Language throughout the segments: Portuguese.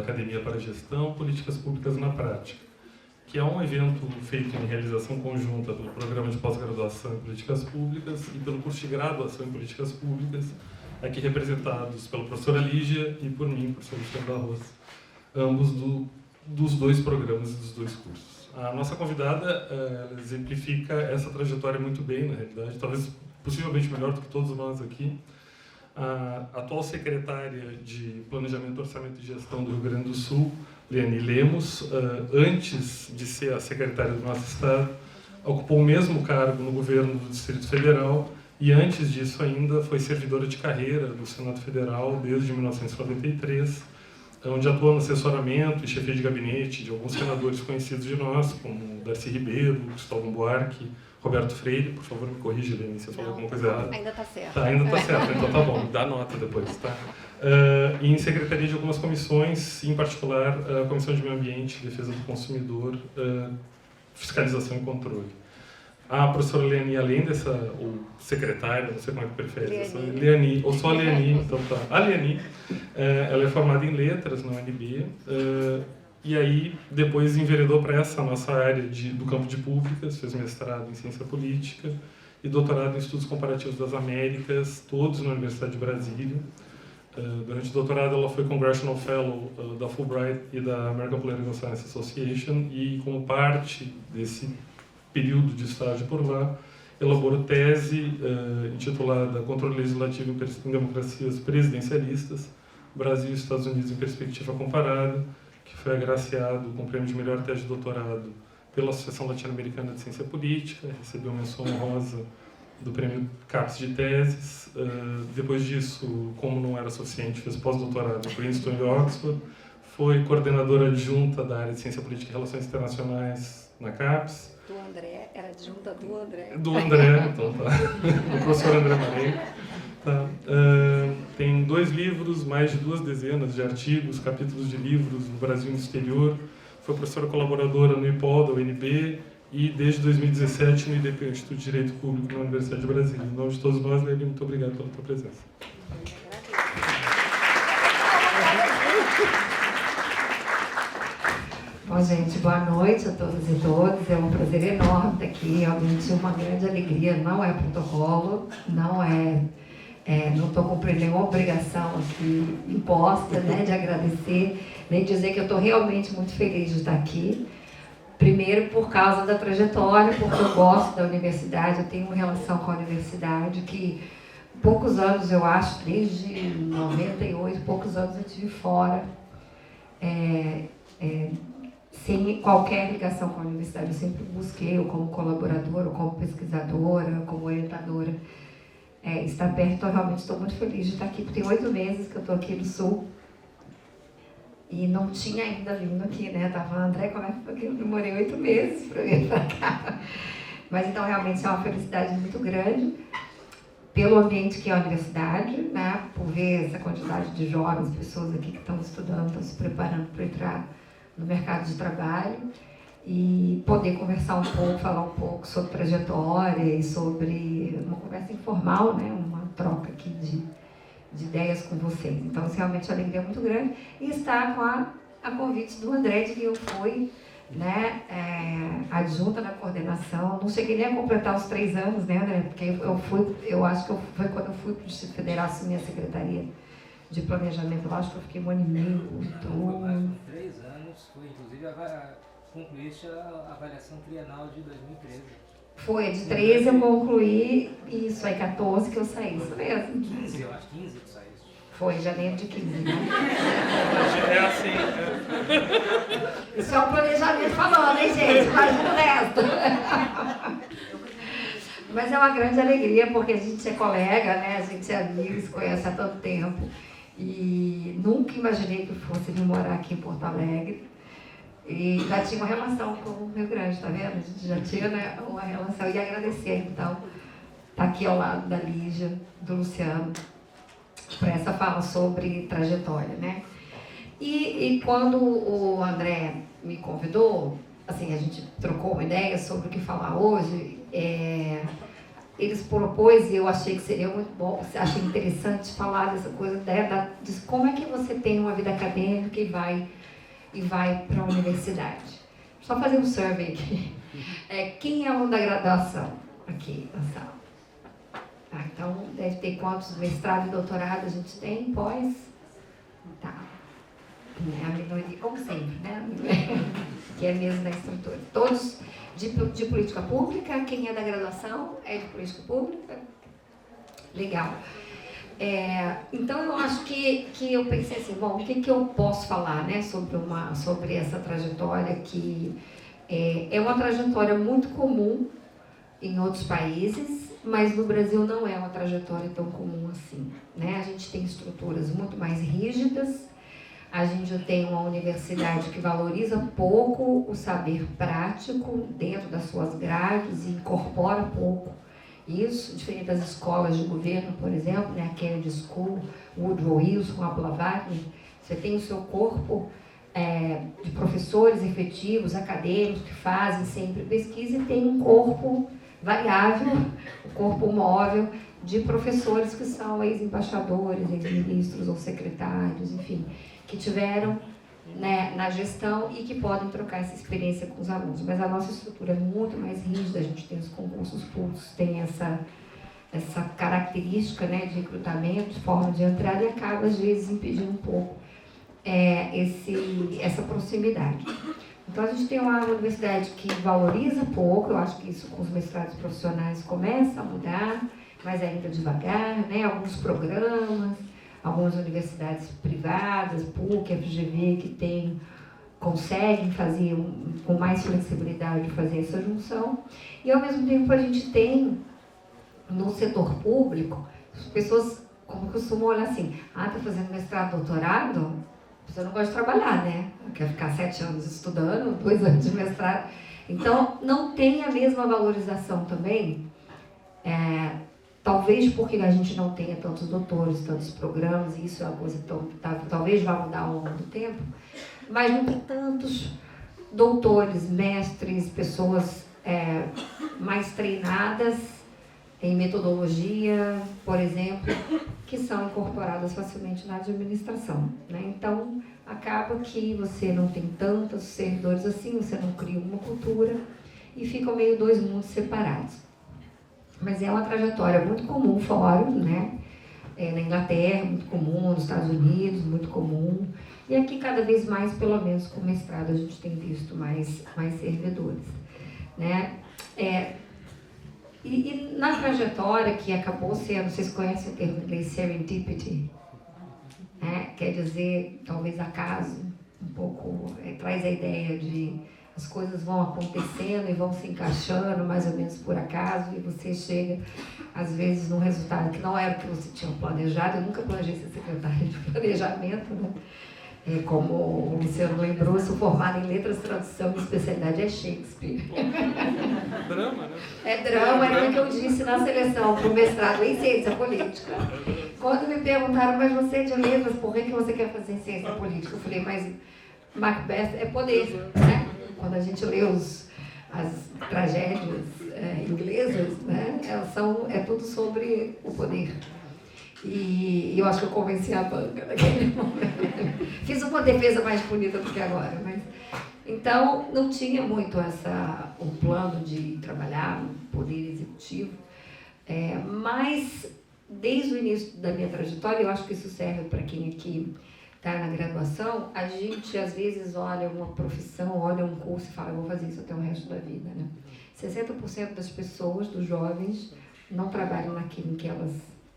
Academia para a Gestão, Políticas Públicas na Prática, que é um evento feito em realização conjunta pelo Programa de Pós-Graduação em Políticas Públicas e pelo curso de Graduação em Políticas Públicas, aqui representados pela professora Lígia e por mim, professor Luciano da Roça, ambos dos dois programas e dos dois cursos. A nossa convidada ela exemplifica essa trajetória muito bem, na realidade, talvez possivelmente melhor do que todos nós aqui. A atual secretária de Planejamento, Orçamento e Gestão do Rio Grande do Sul, Leani Lemos, antes de ser a secretária do nosso estado, ocupou o mesmo cargo no governo do Distrito Federal e antes disso ainda foi servidora de carreira do Senado Federal desde 1993, onde atuou no assessoramento e chefia de gabinete de alguns senadores conhecidos de nós, como Darcy Ribeiro, Cristóvão Buarque, Roberto Freire. Por favor, me corrija, Leani, se eu falei alguma coisa errada. Ainda está certo. Tá, ainda está certo, então tá bom, dá nota depois, tá? E em secretaria de algumas comissões, em particular a Comissão de Meio Ambiente, Defesa do Consumidor, Fiscalização e Controle. A professora Leani, além dessa, ou secretária, não sei como é que prefere, Leani, ou só a Leani, então tá. A Leani, ela é formada em Letras na UNB, e aí depois enveredou para essa nossa área do campo de públicas, fez mestrado em Ciência Política e doutorado em Estudos Comparativos das Américas, todos na Universidade de Brasília. Durante o doutorado ela foi Congressional Fellow da Fulbright e da American Political Science Association e como parte desse período de estágio por lá, elaborou tese intitulada Controle Legislativo em Democracias Presidencialistas, Brasil e Estados Unidos em Perspectiva Comparada, que foi agraciado com o prêmio de melhor tese de doutorado pela Associação Latino-Americana de Ciência Política, recebeu menção honrosa do prêmio CAPES de Teses. Depois disso, como não era suficiente, fez pós-doutorado em Princeton e Oxford, foi coordenadora adjunta da área de Ciência Política e Relações Internacionais na CAPES. Do André, era adjunta do André. Do André, então tá. Do professor André Marenco. Tá. Tem 2 livros, mais de 2 dezenas de artigos, capítulos de livros no Brasil e no exterior. Foi professora colaboradora no IPOL da UNB e desde 2017 no IDP, Instituto de Direito Público na Universidade de Brasília. Em nome de todos nós, Leani, muito obrigado pela tua presença. Bom, gente, boa noite a todos e todas. É um prazer enorme estar aqui, realmente uma grande alegria. Não é protocolo, não estou cumprindo nenhuma obrigação aqui imposta, né, de agradecer, nem dizer que eu estou realmente muito feliz de estar aqui. Primeiro, por causa da trajetória, porque eu gosto da universidade, eu tenho uma relação com a universidade que, poucos anos, eu acho, desde 98, poucos anos eu estive fora, sem qualquer ligação com a universidade. Eu sempre busquei, ou como colaboradora, ou como pesquisadora, como orientadora, estar perto. Então, realmente estou muito feliz de estar aqui, porque tem 8 meses que eu estou aqui no Sul, e não tinha ainda vindo aqui, né? Eu estava falando, André, como é que foi que eu demorei 8 meses para vir para cá? Mas então realmente é uma felicidade muito grande pelo ambiente que é a universidade, né? Por ver essa quantidade de jovens, pessoas aqui que estão estudando, estão se preparando para entrar no mercado de trabalho e poder conversar um pouco, falar um pouco sobre trajetória e sobre uma conversa informal, né? Uma troca aqui de ideias com vocês. Então, isso realmente é uma alegria muito grande. E estar com a convite do André, de que eu fui, né, adjunta na coordenação. Não cheguei nem a completar os 3 anos, né, André? Porque eu acho que foi quando eu fui para o Distrito Federal assumir a Secretaria de Planejamento. Eu acho que eu fiquei 1 ano e meio. 3 anos, foi inclusive concluíste a avaliação trienal de 2013. Foi, de 13 eu concluí, isso aí, 14 que eu saí, isso mesmo. 15, eu acho, 15 que saíste. Foi, em janeiro de 15, né? É assim, Isso é um planejamento falando, hein, gente? Imagina o resto. Mas é uma grande alegria, porque a gente é colega, né? A gente é amigo, se conhece há tanto tempo. E nunca imaginei que fosse vir morar aqui em Porto Alegre. E já tinha uma relação com o Rio Grande, tá vendo? A gente já tinha, né, uma relação. E agradecer, então, estar aqui ao lado da Lígia, do Luciano, para essa fala sobre trajetória, né? E quando o André me convidou, assim, a gente trocou uma ideia sobre o que falar hoje, eles propôs, e eu achei que seria muito bom, achei interessante falar dessa coisa, de como é que você tem uma vida acadêmica e vai e vai para a universidade. Só fazer um survey aqui. Quem é aluno da graduação aqui na sala? Então, deve ter quantos mestrado e doutorado a gente tem? Pós? Tá. A minoria, como sempre, né? Que é mesmo da estrutura. Todos de política pública. Quem é da graduação é de política pública. Legal. Então, eu acho que eu pensei assim, bom, o que eu posso falar, né, sobre essa trajetória que é uma trajetória muito comum em outros países, mas no Brasil não é uma trajetória tão comum assim, né? A gente tem estruturas muito mais rígidas, a gente tem uma universidade que valoriza pouco o saber prático dentro das suas grades e incorpora pouco isso, diferente das escolas de governo, por exemplo, né? A Kennedy School, Woodrow Wilson, a Blavatsky, você tem o seu corpo de professores efetivos, acadêmicos, que fazem sempre pesquisa, e tem um corpo variável, o corpo móvel de professores que são ex-embaixadores, ex-ministros ou secretários, enfim, que tiveram, né, na gestão e que podem trocar essa experiência com os alunos. Mas a nossa estrutura é muito mais rígida, a gente tem os concursos públicos, tem essa característica, né, de recrutamento, de forma de entrada, e acaba, às vezes, impedindo um pouco essa proximidade. Então, a gente tem uma universidade que valoriza pouco, eu acho que isso com os mestrados profissionais começa a mudar, mas ainda devagar, né? Alguns programas, algumas universidades privadas, PUC, FGV, que conseguem fazer com mais flexibilidade fazer essa junção. E, ao mesmo tempo, a gente tem, no setor público, as pessoas como costumam olhar assim, tá fazendo mestrado, doutorado? Você não gosta de trabalhar, né? Quer ficar 7 anos estudando, 2 anos de mestrado. Então, não tem a mesma valorização também, talvez porque a gente não tenha tantos doutores, tantos programas, e isso é uma coisa que talvez vá mudar ao longo do tempo, mas não tem tantos doutores, mestres, pessoas mais treinadas em metodologia, por exemplo, que são incorporadas facilmente na administração, né? Então, acaba que você não tem tantos servidores assim, você não cria uma cultura e ficam meio 2 mundos separados. Mas é uma trajetória muito comum fora, né? Na Inglaterra, muito comum, nos Estados Unidos, muito comum. E aqui, cada vez mais, pelo menos com mestrado, a gente tem visto mais servidores, né? E na trajetória, que acabou sendo, vocês conhecem o termo em inglês, serendipity, né? Quer dizer, talvez acaso, um pouco, traz a ideia de as coisas vão acontecendo e vão se encaixando mais ou menos por acaso, e você chega, às vezes, num resultado que não era o que você tinha planejado. Eu nunca planejei ser secretária de planejamento, né? Como o Luciano lembrou, sou formada em letras, tradução e especialidade é Shakespeare. Drama, né? Drama, é o que eu disse na seleção para o mestrado em ciência política. Quando me perguntaram, mas você é de letras, por que você quer fazer ciência política? Eu falei, mas Macbeth é poder, né? Quando a gente lê as tragédias inglesas, né? É tudo sobre o poder. E eu acho que eu convenci a banca naquele momento. Fiz uma defesa mais bonita do que agora. Mas... Então, não tinha muito um plano de trabalhar no poder executivo. Mas, desde o início da minha trajetória, eu acho que isso serve para quem aqui está na graduação, a gente, às vezes, olha uma profissão, olha um curso e fala, eu vou fazer isso até o resto da vida, né? 60% das pessoas, dos jovens, não trabalham naquilo em que elas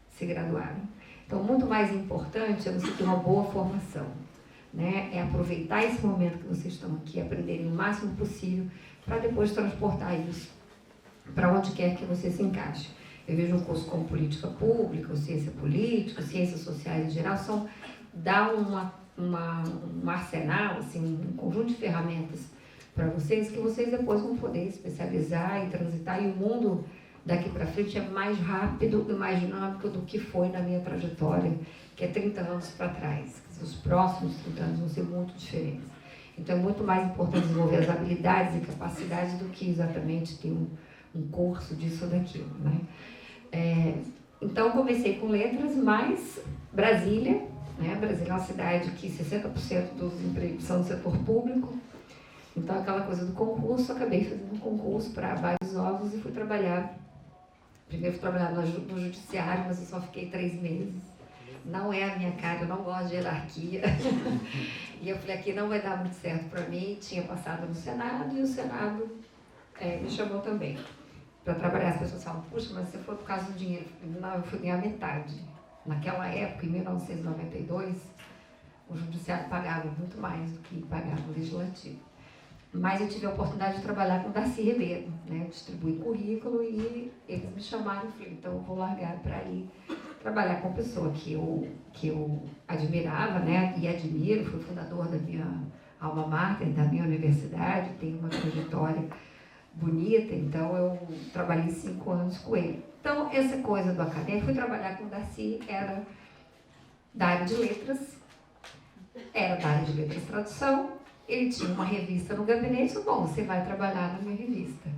se graduaram. Então, muito mais importante é você ter uma boa formação, né? É aproveitar esse momento que vocês estão aqui, aprenderem o máximo possível, para depois transportar isso para onde quer que você se encaixe. Eu vejo um curso como política pública, ou ciência política, ciências sociais em geral, dá um arsenal, assim, um conjunto de ferramentas para vocês, que vocês depois vão poder especializar e transitar, e o mundo daqui para frente é mais rápido e mais dinâmico do que foi na minha trajetória, que é 30 anos para trás. Os próximos 30 anos vão ser muito diferentes. Então, é muito mais importante desenvolver as habilidades e capacidades do que exatamente ter um curso disso ou daquilo, né? Então, comecei com letras, mas Brasília, né? Brasília é uma cidade que 60% dos empregos são do setor público. Então, aquela coisa do concurso, acabei fazendo um concurso para vários órgãos e fui trabalhar. Primeiro fui trabalhar no judiciário, mas eu só fiquei 3 meses. Não é a minha cara, eu não gosto de hierarquia. E eu falei, aqui não vai dar muito certo para mim. Tinha passado no Senado e o Senado me chamou também para trabalhar. As pessoas falam, puxa, mas se for por causa do dinheiro, não, eu fui ganhar metade. Naquela época, em 1992, o judiciário pagava muito mais do que pagava o legislativo. Mas eu tive a oportunidade de trabalhar com o Darcy Ribeiro, né? Distribuí currículo e eles me chamaram e falei, então eu vou largar para ir trabalhar com uma pessoa que eu admirava, né? E admiro, fui fundador da minha alma mater, da minha universidade, tenho uma trajetória bonita, então eu trabalhei 5 anos com ele. Então, essa coisa do acadêmico, fui trabalhar com o Darcy, era da área de letras, tradução. Ele tinha uma revista no gabinete, bom, você vai trabalhar na minha revista.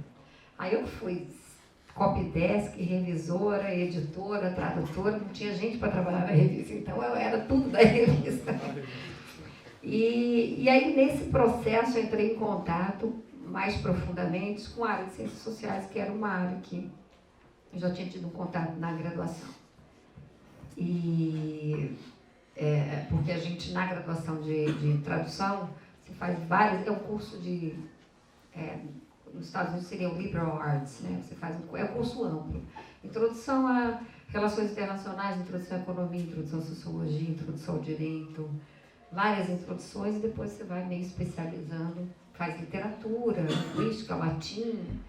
Aí eu fui copydesk, revisora, editora, tradutora, não tinha gente para trabalhar na revista, então eu era tudo da revista. E aí, nesse processo, eu entrei em contato mais profundamente com a área de ciências sociais, que era uma área que eu já tinha tido um contato na graduação. Porque a gente, na graduação de tradução, se faz vários, é um curso de, nos Estados Unidos seria o Liberal Arts, né? Você faz é um curso amplo. Introdução a relações internacionais, introdução à economia, introdução à sociologia, introdução ao direito, várias introduções, e depois você vai meio especializando, faz literatura, linguística, latim,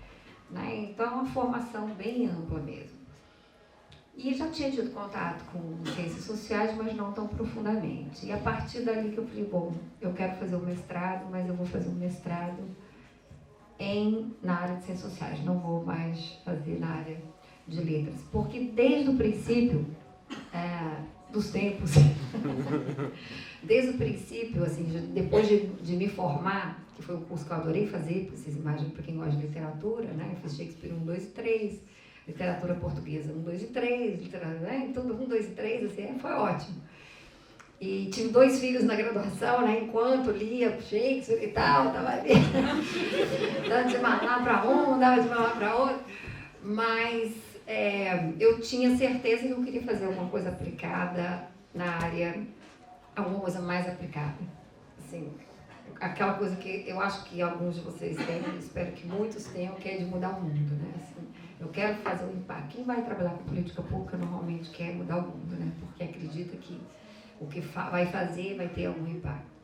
né? Então é uma formação bem ampla mesmo. E já tinha tido contato com ciências sociais, mas não tão profundamente. E a partir dali que eu falei, bom, eu quero fazer um mestrado, mas eu vou fazer um mestrado na área de ciências sociais, não vou mais fazer na área de letras. Porque desde o princípio dos tempos, desde o princípio, assim, depois de me formar, que foi um curso que eu adorei fazer, porque vocês imaginam, para quem gosta de literatura, né? Eu fiz Shakespeare 1, 2 e 3, literatura portuguesa 1, 2 e 3, literatura, né? Tudo 1, 2 e 3, assim, foi ótimo. E tive 2 filhos na graduação, né? Enquanto lia Shakespeare e tal, estava ali, dando de mamar para um, dava de mamar para outro, mas eu tinha certeza que eu queria fazer alguma coisa aplicada na área, alguma coisa mais aplicada, assim, aquela coisa que eu acho que alguns de vocês têm, espero que muitos tenham, que é de mudar o mundo, né? Assim, eu quero fazer um impacto. Quem vai trabalhar com política pública normalmente quer mudar o mundo, né? Porque acredita que o que vai fazer vai ter algum impacto.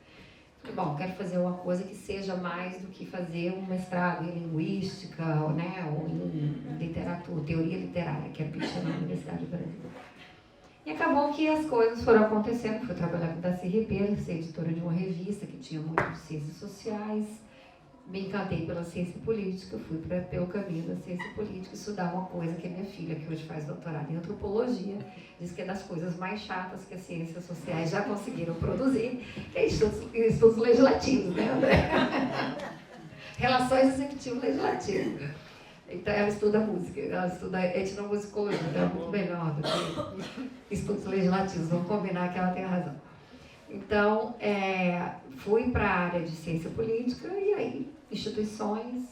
Bom, quero fazer uma coisa que seja mais do que fazer um mestrado em linguística, né? Ou em literatura, teoria literária, que é bicha na Universidade do Brasil. E acabou que as coisas foram acontecendo. Fui trabalhar com o Darcy Ribeiro, ser editora de uma revista que tinha muito de ciências sociais. Me encantei pela ciência política, fui pelo caminho da ciência política estudar uma coisa que a minha filha, que hoje faz doutorado em antropologia, diz que é das coisas mais chatas que as ciências sociais já conseguiram produzir, que é estudos legislativos, né, André? Relações executivo-legislativo. Então, ela estuda música, ela estuda etnomusicologia, então é muito melhor do que estudos legislativos. Vamos combinar que ela tem razão. Então, fui para a área de ciência política e aí, instituições,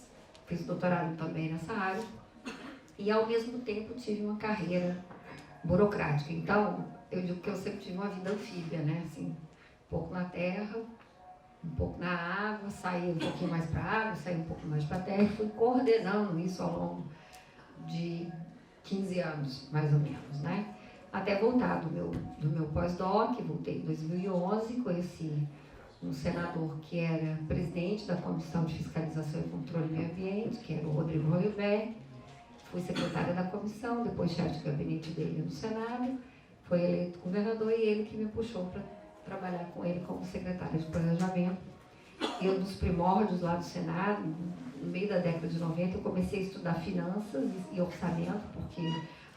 fiz doutorado também nessa área e, ao mesmo tempo, tive uma carreira burocrática. Então, eu digo que eu sempre tive uma vida anfíbia, né? Assim, um pouco na terra, um pouco na água, saí um pouquinho mais para a água, saí um pouco mais para a terra e fui coordenando isso ao longo de 15 anos, mais ou menos, né? Até voltar do meu pós-doc, voltei em 2011, conheci um senador que era presidente da Comissão de Fiscalização e Controle do Meio Ambiente, que era o Rodrigo Holliver. Fui secretária da comissão, depois chefe de gabinete dele no Senado, foi eleito governador e ele que me puxou para trabalhar com ele como secretária de planejamento. E um dos primórdios lá do Senado, no meio da década de 90, eu comecei a estudar finanças e orçamento, porque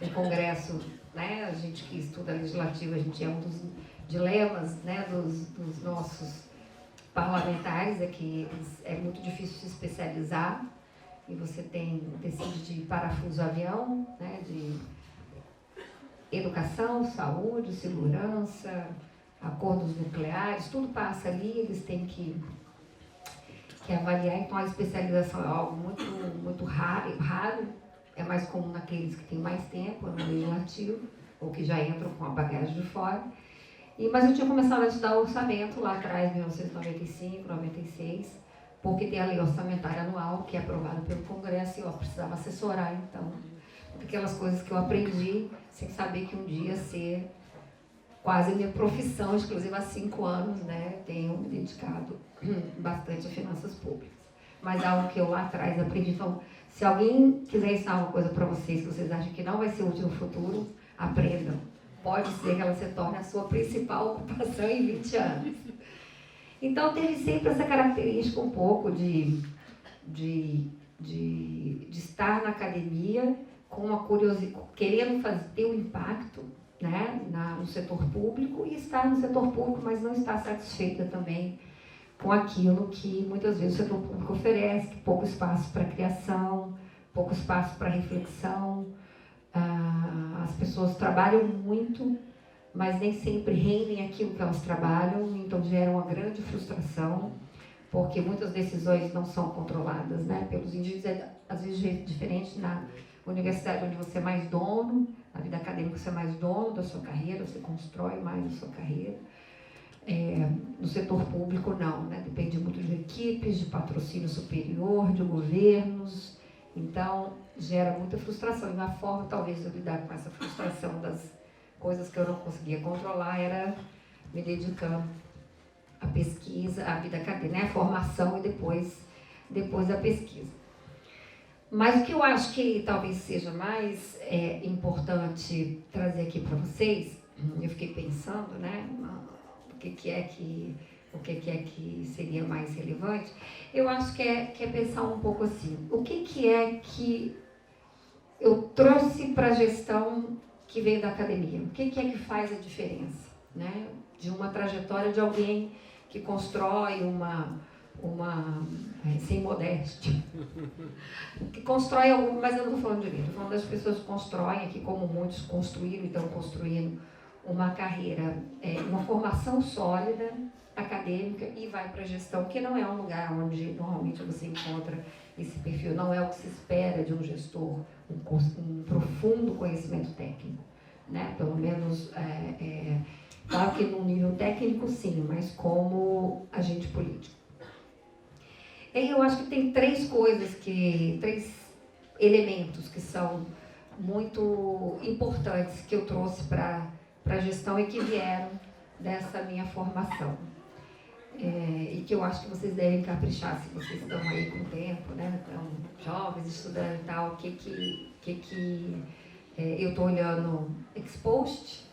o Congresso, né, a gente que estuda legislativo, a gente é um dos dilemas, né, dos nossos parlamentares, é que é muito difícil se especializar e você decide de parafuso avião, né, educação, saúde, segurança, acordos nucleares, tudo passa ali, eles têm que avaliar. Então a especialização é algo muito raro, é mais comum naqueles que têm mais tempo no legislativo, ou que já entram com a bagagem de fora. Mas eu tinha começado a estudar orçamento lá atrás, em 1995, 96, porque tem a lei orçamentária anual, que é aprovada pelo Congresso, e eu precisava assessorar, então, aquelas coisas que eu aprendi, sem saber que um dia ia ser quase minha profissão, inclusive há 5 anos, né, tenho me dedicado bastante a finanças públicas. Mas algo que eu lá atrás aprendi. Então, se alguém quiser ensinar uma coisa para vocês que vocês acham que não vai ser útil no futuro, aprendam. Pode ser que ela se torne a sua principal ocupação em 20 anos. Então, teve sempre essa característica um pouco de estar na academia com uma curiosidade, querendo ter um impacto, né, no setor público, e estar no setor público, mas não estar satisfeita também com aquilo que muitas vezes o setor público oferece, que pouco espaço para criação, pouco espaço para reflexão. As pessoas trabalham muito, mas nem sempre rendem aquilo que elas trabalham, então gera uma grande frustração, porque muitas decisões não são controladas, né, pelos indivíduos. Às vezes é diferente na universidade, onde você é mais dono, na vida acadêmica você é mais dono da sua carreira, você constrói mais a sua carreira. No setor público não, né? Depende muito de equipes, de patrocínio superior, de governos, então gera muita frustração. E uma forma talvez de eu lidar com essa frustração das coisas que eu não conseguia controlar era me dedicando à pesquisa, à vida acadêmica, né? A formação e depois a pesquisa. Mas o que eu acho que talvez seja mais importante trazer aqui para vocês, eu fiquei pensando, né, o que é que seria mais relevante. Eu acho que é pensar um pouco assim, o que é que eu trouxe para a gestão que veio da academia? O que é que faz a diferença, né, de uma trajetória de alguém que constrói sem modéstia, que constrói algo, mas eu não estou falando de mim, estou falando das pessoas que constroem aqui, como muitos construíram e estão construindo uma carreira, uma formação sólida, acadêmica, e vai para a gestão, que não é um lugar onde normalmente você encontra esse perfil, não é o que se espera de um gestor, um profundo conhecimento técnico, né? Pelo menos, claro que no nível técnico sim, mas como agente político. E eu acho que tem três elementos que são muito importantes que eu trouxe para a gestão e que vieram dessa minha formação. E que eu acho que vocês devem caprichar, se vocês estão aí com tempo, né? Então, jovens, estudantes e tal, eu estou olhando ex post,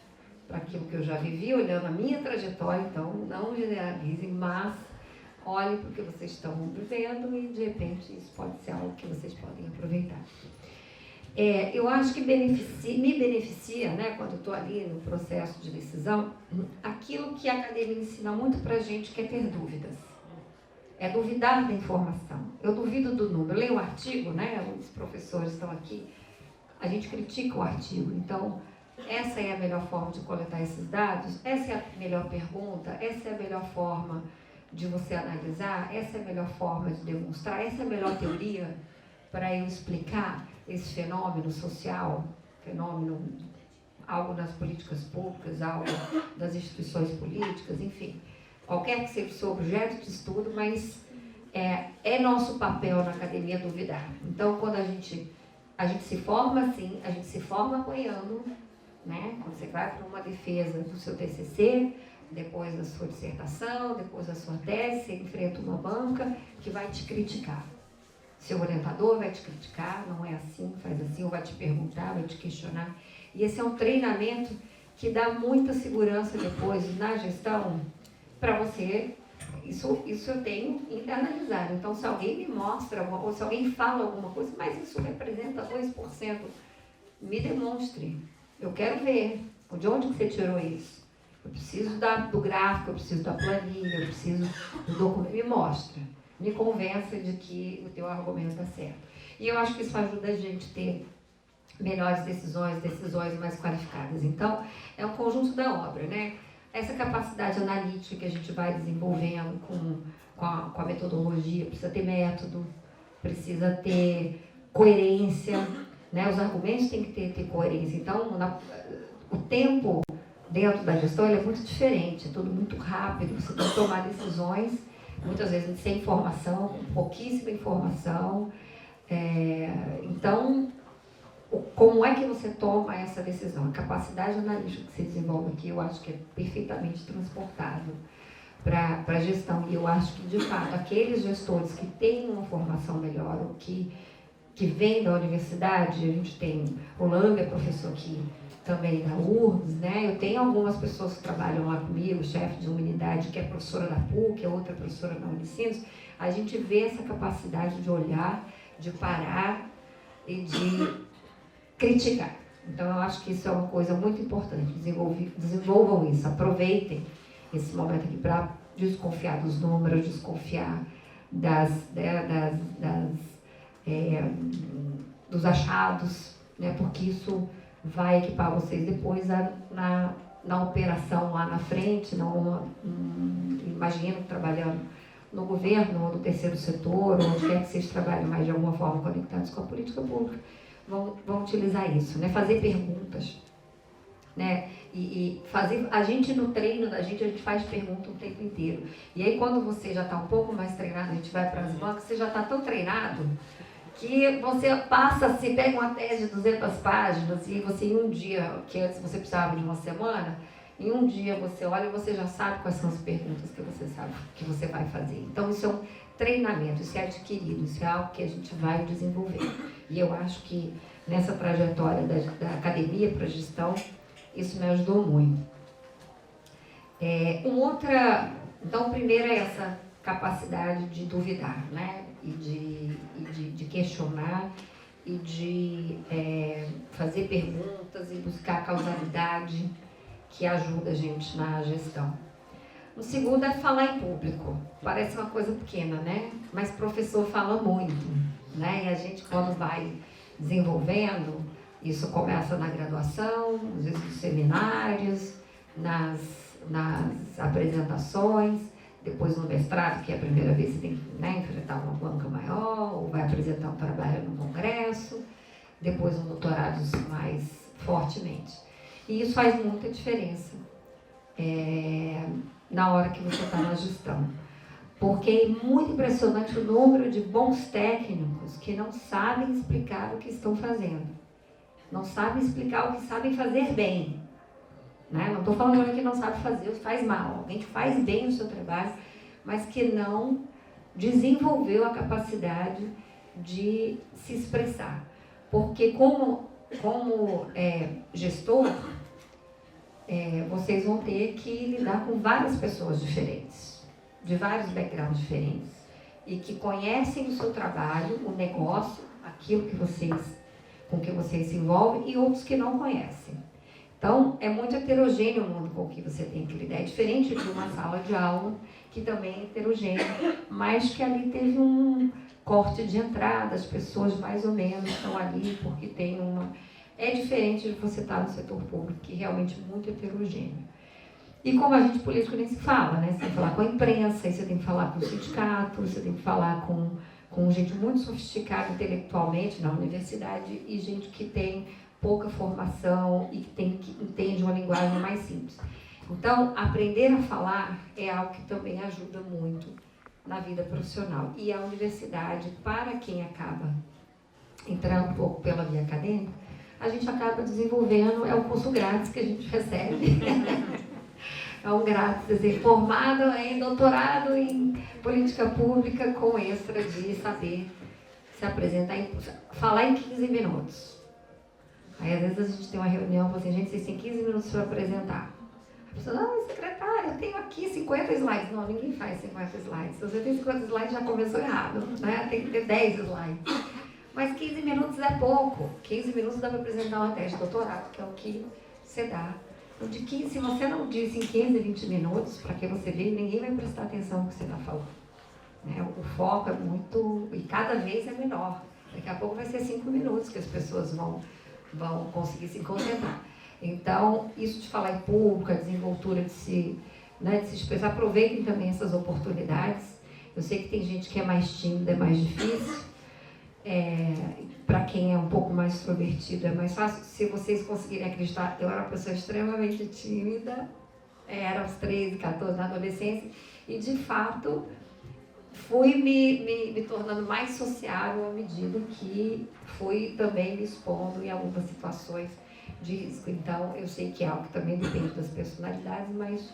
para aquilo que eu já vivi, olhando a minha trajetória, então não generalizem, mas olhem para o que vocês estão vivendo e, de repente, isso pode ser algo que vocês podem aproveitar. Eu acho que me beneficia, né, quando eu estou ali no processo de decisão, aquilo que a academia ensina muito para a gente, que é ter dúvidas. É duvidar da informação. Eu duvido do número. Eu leio um artigo, né, os professores estão aqui, a gente critica o artigo. Então, essa é a melhor forma de coletar esses dados? Essa é a melhor pergunta? Essa é a melhor forma de você analisar? Essa é a melhor forma de demonstrar? Essa é a melhor teoria para eu explicar esse fenômeno social, algo nas políticas públicas, algo das instituições políticas, enfim, qualquer que seja o seu objeto de estudo, mas é nosso papel na academia duvidar. Então, quando a gente se forma assim, a gente se forma apoiando, né? Quando você vai para uma defesa do seu TCC, depois da sua dissertação, depois da sua tese, você enfrenta uma banca que vai te criticar. Seu orientador vai te criticar, não é assim, faz assim, ou vai te perguntar, vai te questionar. E esse é um treinamento que dá muita segurança depois na gestão para você. Isso eu tenho internalizado. Então, se alguém me mostra, ou se alguém fala alguma coisa, mas isso representa 2%, me demonstre. Eu quero ver. De onde que você tirou isso? Eu preciso do gráfico, eu preciso da planilha, eu preciso do documento. Me mostra. Me convença de que o teu argumento está certo. E eu acho que isso ajuda a gente a ter melhores decisões, decisões mais qualificadas. Então, é um conjunto da obra, né? Essa capacidade analítica que a gente vai desenvolvendo com a metodologia, precisa ter método, precisa ter coerência, né? Os argumentos têm que ter coerência. Então, o tempo dentro da gestão ele é muito diferente, é tudo muito rápido, você tem que tomar decisões, muitas vezes sem informação, com pouquíssima informação. Então, como é que você toma essa decisão? A capacidade analítica que se desenvolve aqui, eu acho que é perfeitamente transportável para a gestão. E eu acho que, de fato, aqueles gestores que têm uma formação melhor, ou que vêm da universidade, a gente tem o Lang, é professor aqui também da URGS, né? Eu tenho algumas pessoas que trabalham lá comigo, chefe de uma unidade que é professora da PUC, a outra professora da Unicinos. A gente vê essa capacidade de olhar, de parar e de criticar. Então, eu acho que isso é uma coisa muito importante. Desenvolvam isso, aproveitem esse momento aqui para desconfiar dos números, desconfiar dos achados, né? Porque isso vai equipar vocês depois na operação lá na frente. Imagino trabalhando no governo ou no terceiro setor, ou onde quer que vocês trabalhem mais de alguma forma conectados com a política pública, vão utilizar isso, né? Fazer perguntas, né? E fazer, a gente no treino da gente, a gente faz pergunta o tempo inteiro. E aí quando você já está um pouco mais treinado, a gente vai para as bancas, você já está tão treinado que você você pega uma tese de 200 páginas e você em um dia, que antes você precisava de uma semana, em um dia você olha e você já sabe quais são as perguntas que você sabe que você vai fazer. Então isso é um treinamento, isso é adquirido, isso é algo que a gente vai desenvolver. E eu acho que nessa trajetória da academia para a gestão, isso me ajudou muito. Então, primeiro é essa capacidade de duvidar, né? E de questionar e de fazer perguntas e buscar causalidade que ajuda a gente na gestão. O segundo é falar em público. Parece uma coisa pequena, né? Mas professor fala muito, né? E a gente, quando vai desenvolvendo, isso começa na graduação, às vezes nos seminários, nas apresentações, depois no mestrado, que é a primeira vez que você tem que, né, enfrentar uma banca maior, ou vai apresentar um trabalho no congresso, depois no doutorado mais fortemente. E isso faz muita diferença na hora que você está na gestão. Porque é muito impressionante o número de bons técnicos que não sabem explicar o que estão fazendo. Não sabem explicar o que sabem fazer bem. Né? Não estou falando que não sabe fazer, faz mal. Alguém que faz bem o seu trabalho, mas que não desenvolveu a capacidade de se expressar. Porque como gestor, vocês vão ter que lidar com várias pessoas diferentes, de vários backgrounds diferentes, e que conhecem o seu trabalho, o negócio, aquilo com que vocês se envolvem, e outros que não conhecem. Então, é muito heterogêneo o mundo com que você tem que lidar. É diferente de uma sala de aula, que também é heterogêneo, mas que ali teve um corte de entrada, as pessoas mais ou menos estão ali porque tem uma... É diferente de você estar no setor público, que é realmente muito heterogêneo. E como a gente político nem se fala, né? Você tem que falar com a imprensa, aí você tem que falar com o sindicato, você tem que falar com gente muito sofisticada intelectualmente na universidade e gente que tem pouca formação e que entende uma linguagem mais simples. Então, aprender a falar é algo que também ajuda muito na vida profissional. E a universidade, para quem acaba entrando um pouco pela via acadêmica, a gente acaba desenvolvendo, é o curso grátis que a gente recebe. É um grátis, quer dizer, formado em doutorado em política pública com extra de saber se apresentar, falar em 15 minutos. Aí, às vezes, a gente tem uma reunião e fala assim, gente, vocês têm 15 minutos para apresentar. A pessoa, não, secretária, eu tenho aqui 50 slides. Não, ninguém faz 50 slides. Se você tem 50 slides, já começou errado, né? Tem que ter 10 slides. Mas 15 minutos é pouco. 15 minutos dá para apresentar uma tese de doutorado, que é o que você dá. Então, se você não disse em 15, 20 minutos, para que você veja, ninguém vai prestar atenção no que você está falando. Né? O foco é muito... E cada vez é menor. Daqui a pouco vai ser 5 minutos que as pessoas vão vão conseguir se concentrar. Então, isso de falar em público, a desenvoltura de se expressar, aproveitem também essas oportunidades. Eu sei que tem gente que é mais tímida, é mais difícil. Para quem é um pouco mais extrovertido é mais fácil. Se vocês conseguirem acreditar, eu era uma pessoa extremamente tímida, era aos 13, 14, na adolescência, e de fato fui me tornando mais sociável à medida que fui também me expondo em algumas situações de risco. Então, eu sei que é algo que também depende das personalidades, mas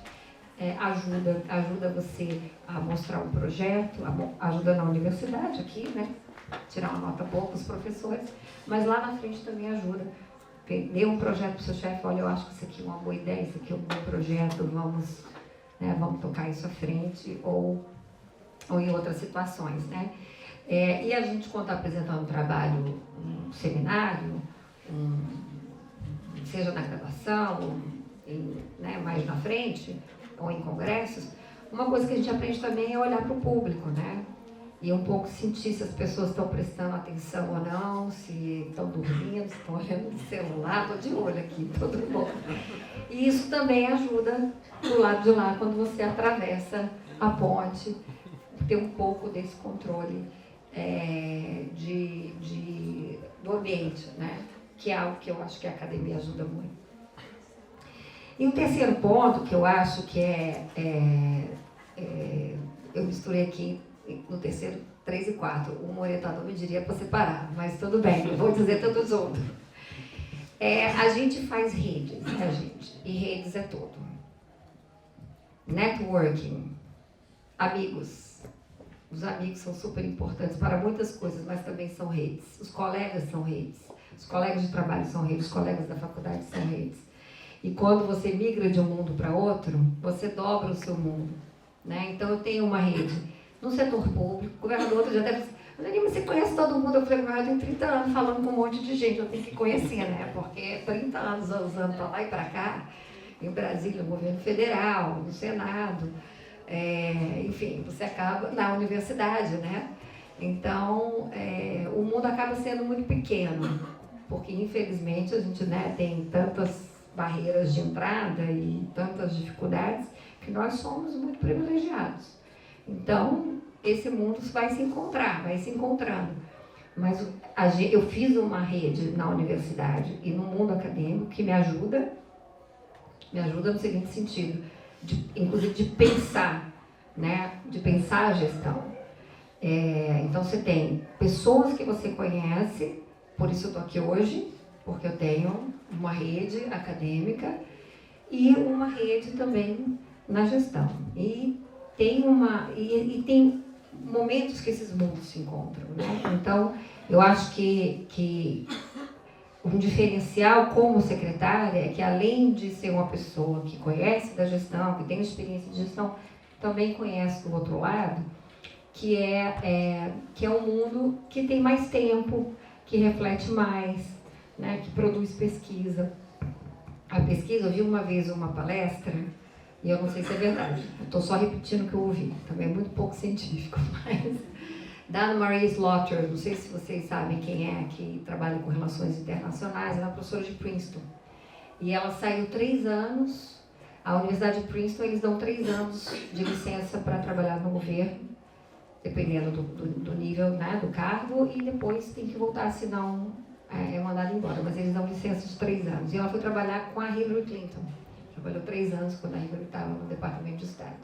ajuda você a mostrar um projeto, ajuda na universidade aqui, né? Tirar uma nota boa para os professores, mas lá na frente também ajuda. Dê um projeto para o seu chefe, olha, eu acho que isso aqui é uma boa ideia, isso aqui é um bom projeto, vamos tocar isso à frente, ou em outras situações, né? E a gente, quando está apresentando um trabalho, um seminário, seja na graduação, mais na frente, ou em congressos, uma coisa que a gente aprende também é olhar para o público, né? E um pouco sentir se as pessoas estão prestando atenção ou não, se estão dormindo, se estão olhando no celular, estou de olho aqui, todo mundo. E isso também ajuda do lado de lá, quando você atravessa a ponte, ter um pouco desse controle do ambiente, né? Que é algo que eu acho que a academia ajuda muito. E o terceiro ponto, que eu acho que eu misturei aqui, no terceiro, 3 e 4. Um orientador me diria para separar, mas tudo bem, eu vou dizer todos outros. A gente faz redes, né, gente? E redes é tudo. Networking, amigos. Os amigos são super importantes para muitas coisas, mas também são redes. Os colegas são redes. Os colegas de trabalho são redes, os colegas da faculdade são redes. E quando você migra de um mundo para outro, você dobra o seu mundo, né? Então, eu tenho uma rede no setor público, o governador já deve dizer, você conhece todo mundo? Eu falei, eu tenho 30 anos falando com um monte de gente, eu tenho que conhecer, né? Porque 30 anos usando para lá e para cá, em Brasília, no governo federal, no Senado, enfim, você acaba na universidade, né? Então, o mundo acaba sendo muito pequeno, porque infelizmente a gente, né, tem tantas barreiras de entrada e tantas dificuldades que nós somos muito privilegiados. Então, esse mundo vai se encontrando. Mas eu fiz uma rede na universidade e no mundo acadêmico que me ajuda no seguinte sentido, inclusive de pensar, né? De pensar a gestão. Então, você tem pessoas que você conhece, por isso eu estou aqui hoje, porque eu tenho uma rede acadêmica e uma rede também na gestão. E tem momentos que esses mundos se encontram, né? Então, eu acho que um diferencial como secretária é que, além de ser uma pessoa que conhece da gestão, que tem experiência de gestão, também conhece do outro lado, que é um mundo que tem mais tempo, que reflete mais, né? Que produz pesquisa. A pesquisa, eu vi uma vez uma palestra, e eu não sei se é verdade, estou só repetindo o que eu ouvi, também é muito pouco científico, mas da Anna Maria Slaughter, não sei se vocês sabem quem é, que trabalha com relações internacionais, ela é professora de Princeton. E ela saiu 3 anos, a Universidade de Princeton, eles dão 3 anos de licença para trabalhar no governo, dependendo do nível, né, do cargo, e depois tem que voltar, senão é mandado embora, mas eles dão licença de 3 anos. E ela foi trabalhar com a Hillary Clinton. Trabalhou 3 anos quando a Hillary estava no Departamento de Estado.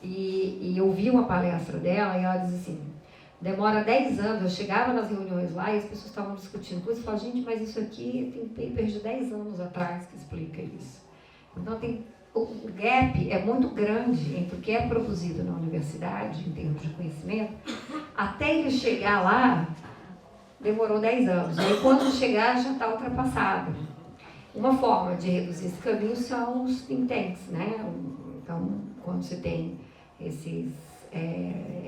E eu vi uma palestra dela e ela diz assim, demora 10 anos, eu chegava nas reuniões lá e as pessoas estavam discutindo coisas e falavam, gente, mas isso aqui tem papers de 10 anos atrás que explica isso. Então o gap é muito grande entre o que é produzido na universidade, em termos de conhecimento, até ele chegar lá, demorou 10 anos. E aí quando chegar já está ultrapassado. Uma forma de reduzir esse caminho são os think tanks, né? Então, quando você tem esses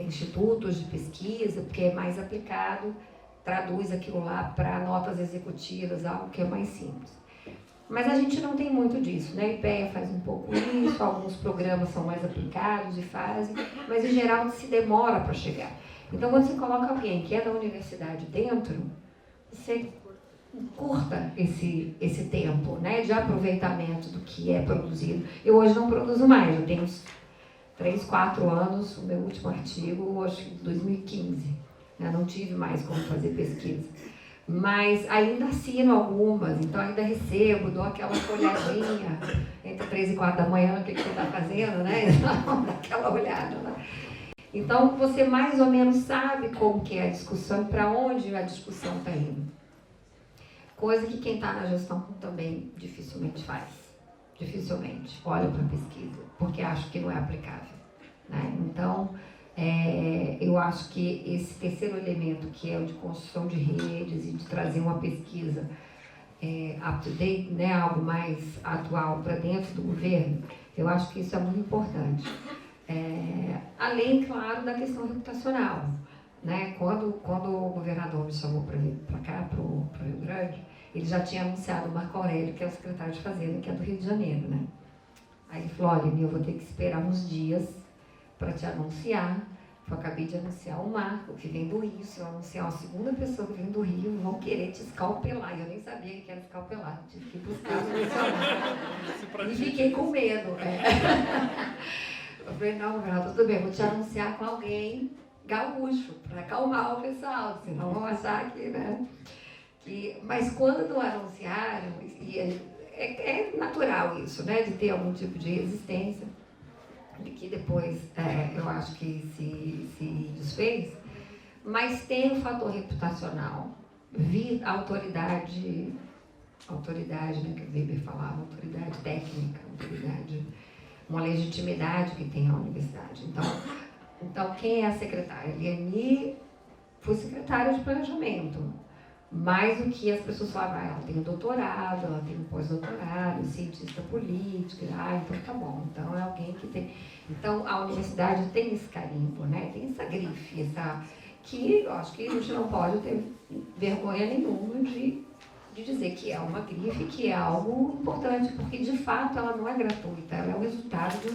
institutos de pesquisa, porque é mais aplicado, traduz aquilo lá para notas executivas, algo que é mais simples. Mas a gente não tem muito disso, né? A IPEA faz um pouco isso, alguns programas são mais aplicados e fazem, mas em geral se demora para chegar. Então, quando você coloca alguém que é da universidade dentro, você curta esse tempo, né, de aproveitamento do que é produzido. Eu hoje não produzo mais, eu tenho uns 3, 4 anos, o meu último artigo, acho que 2015, né, não tive mais como fazer pesquisa. Mas ainda assino algumas, então ainda recebo, dou aquela folhadinha entre 3 e 4 da manhã, o que você está fazendo, né? Então, dá aquela olhada lá. Então, você mais ou menos sabe como que é a discussão e para onde a discussão está indo. Coisa que quem está na gestão também dificilmente faz. Dificilmente olha para a pesquisa, porque acha que não é aplicável, né? Então, eu acho que esse terceiro elemento, que é o de construção de redes e de trazer uma pesquisa up-to-date, né, algo mais atual para dentro do governo, eu acho que isso é muito importante. Além, claro, da questão reputacional, né? Quando o governador me chamou para vir para cá, para o Rio Grande, ele já tinha anunciado o Marco Aurélio, que é o secretário de Fazenda, que é do Rio de Janeiro, né? Aí ele falou, olha, eu vou ter que esperar uns dias para te anunciar. Eu acabei de anunciar o Marco, que vem do Rio. Se eu anunciar uma segunda pessoa que vem do Rio, vão querer te escalpelar. Eu nem sabia que era escalpelar, tive que buscar os funcionários. E fiquei com medo. Eu falei, não, governador, tudo bem, vou te anunciar com alguém gaúcho, para acalmar o pessoal, senão vão achar que, né? Mas quando anunciaram, e é natural isso, né, de ter algum tipo de resistência, de que depois eu acho que se desfez, mas tem um fator reputacional, autoridade, né, que o Weber falava, autoridade técnica, uma legitimidade que tem a universidade. Então quem é a secretária? Eliane foi secretária de planejamento. Mais do que as pessoas falavam, ela tem um doutorado, ela tem um pós-doutorado, cientista política, então tá bom, então é alguém que tem... Então a universidade tem esse carimbo, né? Tem essa grife, que eu acho que a gente não pode ter vergonha nenhuma de dizer que é uma grife, que é algo importante, porque de fato ela não é gratuita, ela é o resultado de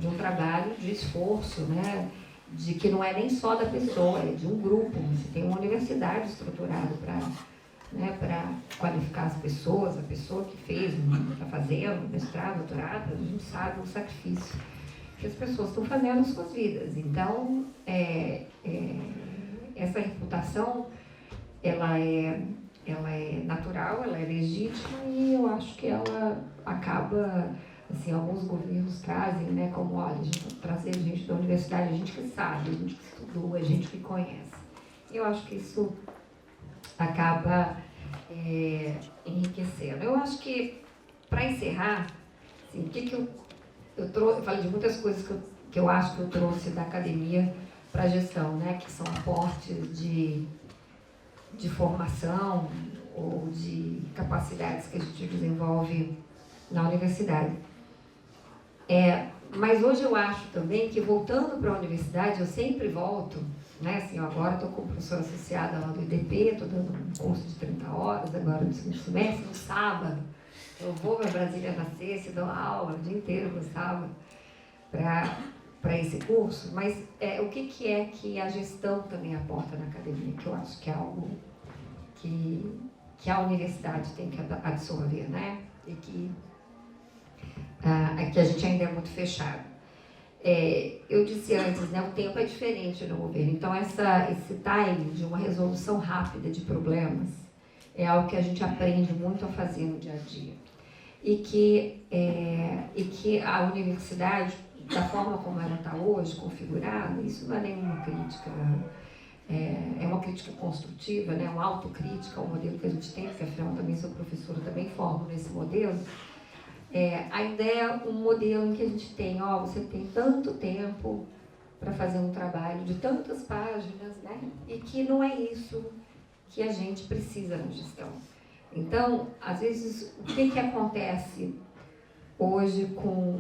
um trabalho de esforço, né? De que não é nem só da pessoa, é de um grupo. Você tem uma universidade estruturada para qualificar as pessoas, a pessoa que fez, está fazendo mestrado, doutorado, a gente sabe o sacrifício que as pessoas estão fazendo nas suas vidas. Então, essa reputação, ela é natural, ela é legítima e eu acho que ela acaba... Assim, alguns governos trazem, né, como, olha, a gente vai trazer gente da universidade, a gente que sabe, a gente que estudou, a gente que conhece. Eu acho que isso acaba enriquecendo. Eu acho que, para encerrar, assim, o que eu trouxe, eu falei de muitas coisas que eu acho que eu trouxe da academia para a gestão, né, que são aportes de formação ou de capacidades que a gente desenvolve na universidade. Mas hoje eu acho também que, voltando para a universidade, eu sempre volto, né? Assim, eu agora estou como professora associada lá do IDP, estou dando um curso de 30 horas, agora no segundo semestre, no sábado. Eu vou para Brasília na sexta, dou aula o dia inteiro no sábado para esse curso. Mas o que é que a gestão também aporta na academia, que eu acho que é algo que a universidade tem que absorver, né? E que a gente ainda é muito fechado. Eu disse antes, né, o tempo é diferente no governo, então esse time de uma resolução rápida de problemas é algo que a gente aprende muito a fazer no dia a dia. E que a universidade, da forma como ela está hoje, configurada, isso não é nenhuma crítica, é uma crítica construtiva, né, uma autocrítica ao modelo que a gente tem, porque afinal também sou professora, também formo nesse modelo. Ainda é um modelo em que a gente tem, você tem tanto tempo para fazer um trabalho de tantas páginas, né? E que não é isso que a gente precisa na gestão. Então, às vezes, o que acontece hoje com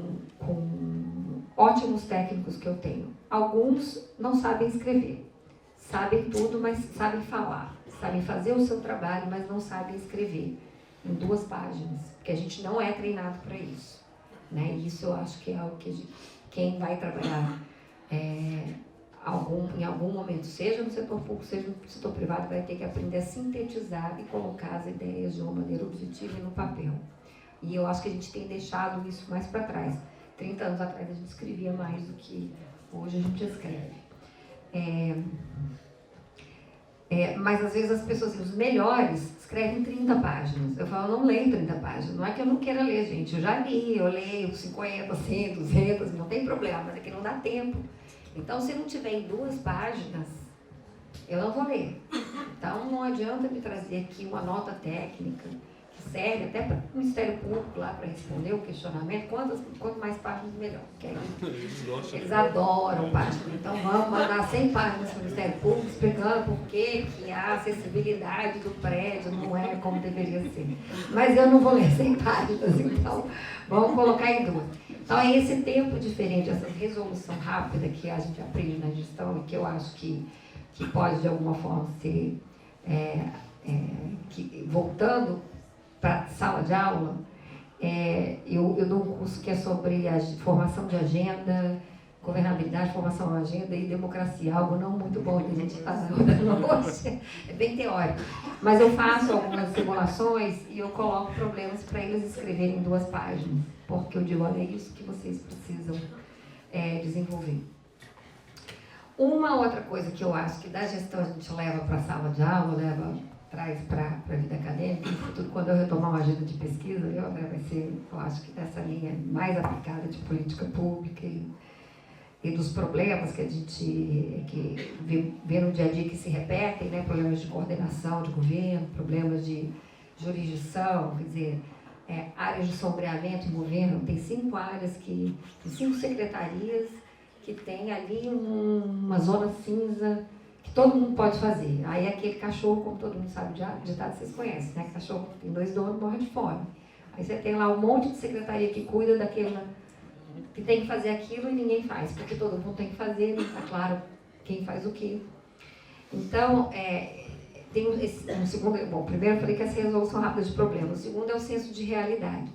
ótimos técnicos que eu tenho? Alguns não sabem escrever, sabem tudo, mas sabem falar, sabem fazer o seu trabalho, mas não sabem escrever em 2 páginas, porque a gente não é treinado para isso, né? E isso eu acho que é algo que quem vai trabalhar em algum momento, seja no setor público, seja no setor privado, vai ter que aprender a sintetizar e colocar as ideias de uma maneira objetiva e no papel. E eu acho que a gente tem deixado isso mais para trás. 30 anos atrás a gente escrevia mais do que hoje a gente escreve. Mas às vezes as pessoas, os melhores, escrevem 30 páginas. Eu falo, eu não leio 30 páginas. Não é que eu não queira ler, gente. Eu já li, eu leio 50, 100, 200, não tem problema, mas é que não dá tempo. Então, se não tiver em 2 páginas, eu não vou ler. Então, não adianta me trazer aqui uma nota técnica, que serve até para o Ministério Público lá para responder o questionamento. Quanto mais páginas, melhor. Eles adoram páginas. Então, vamos mandar 100 páginas para o Ministério Público explicando por que a acessibilidade do prédio não é como deveria ser. Mas eu não vou ler 100 páginas, então vamos colocar em 2. Então, é esse tempo diferente, essa resolução rápida que a gente aprende na gestão e que eu acho que pode, de alguma forma, ser... voltando para a sala de aula, eu dou um curso que é sobre a formação de agenda, governabilidade, formação de agenda e democracia, algo não muito bom que a gente está dando hoje, é bem teórico. Mas eu faço algumas simulações e eu coloco problemas para eles escreverem em 2 páginas, porque eu digo, olha, é isso que vocês precisam desenvolver. Uma outra coisa que eu acho que da gestão a gente leva para a sala de aula, traz para a vida acadêmica, no futuro, quando eu retomar uma agenda de pesquisa, vai ser, eu acho que dessa linha mais aplicada de política pública e dos problemas que a gente vê no dia a dia que se repetem, né? Problemas de coordenação de governo, problemas de jurisdição, quer dizer, áreas de sombreamento em governo, tem 5 áreas, 5 secretarias que tem ali uma zona cinza que todo mundo pode fazer. Aí aquele cachorro, como todo mundo sabe, ditado vocês conhecem, né? Cachorro tem 2 donos, morre de fome. Aí você tem lá um monte de secretaria que cuida daquela, que tem que fazer aquilo e ninguém faz, porque todo mundo tem que fazer, não está claro quem faz o quê. Então, tem um segundo... Bom, primeiro eu falei que essa resolução rápida de problemas. O segundo é o senso de realidade.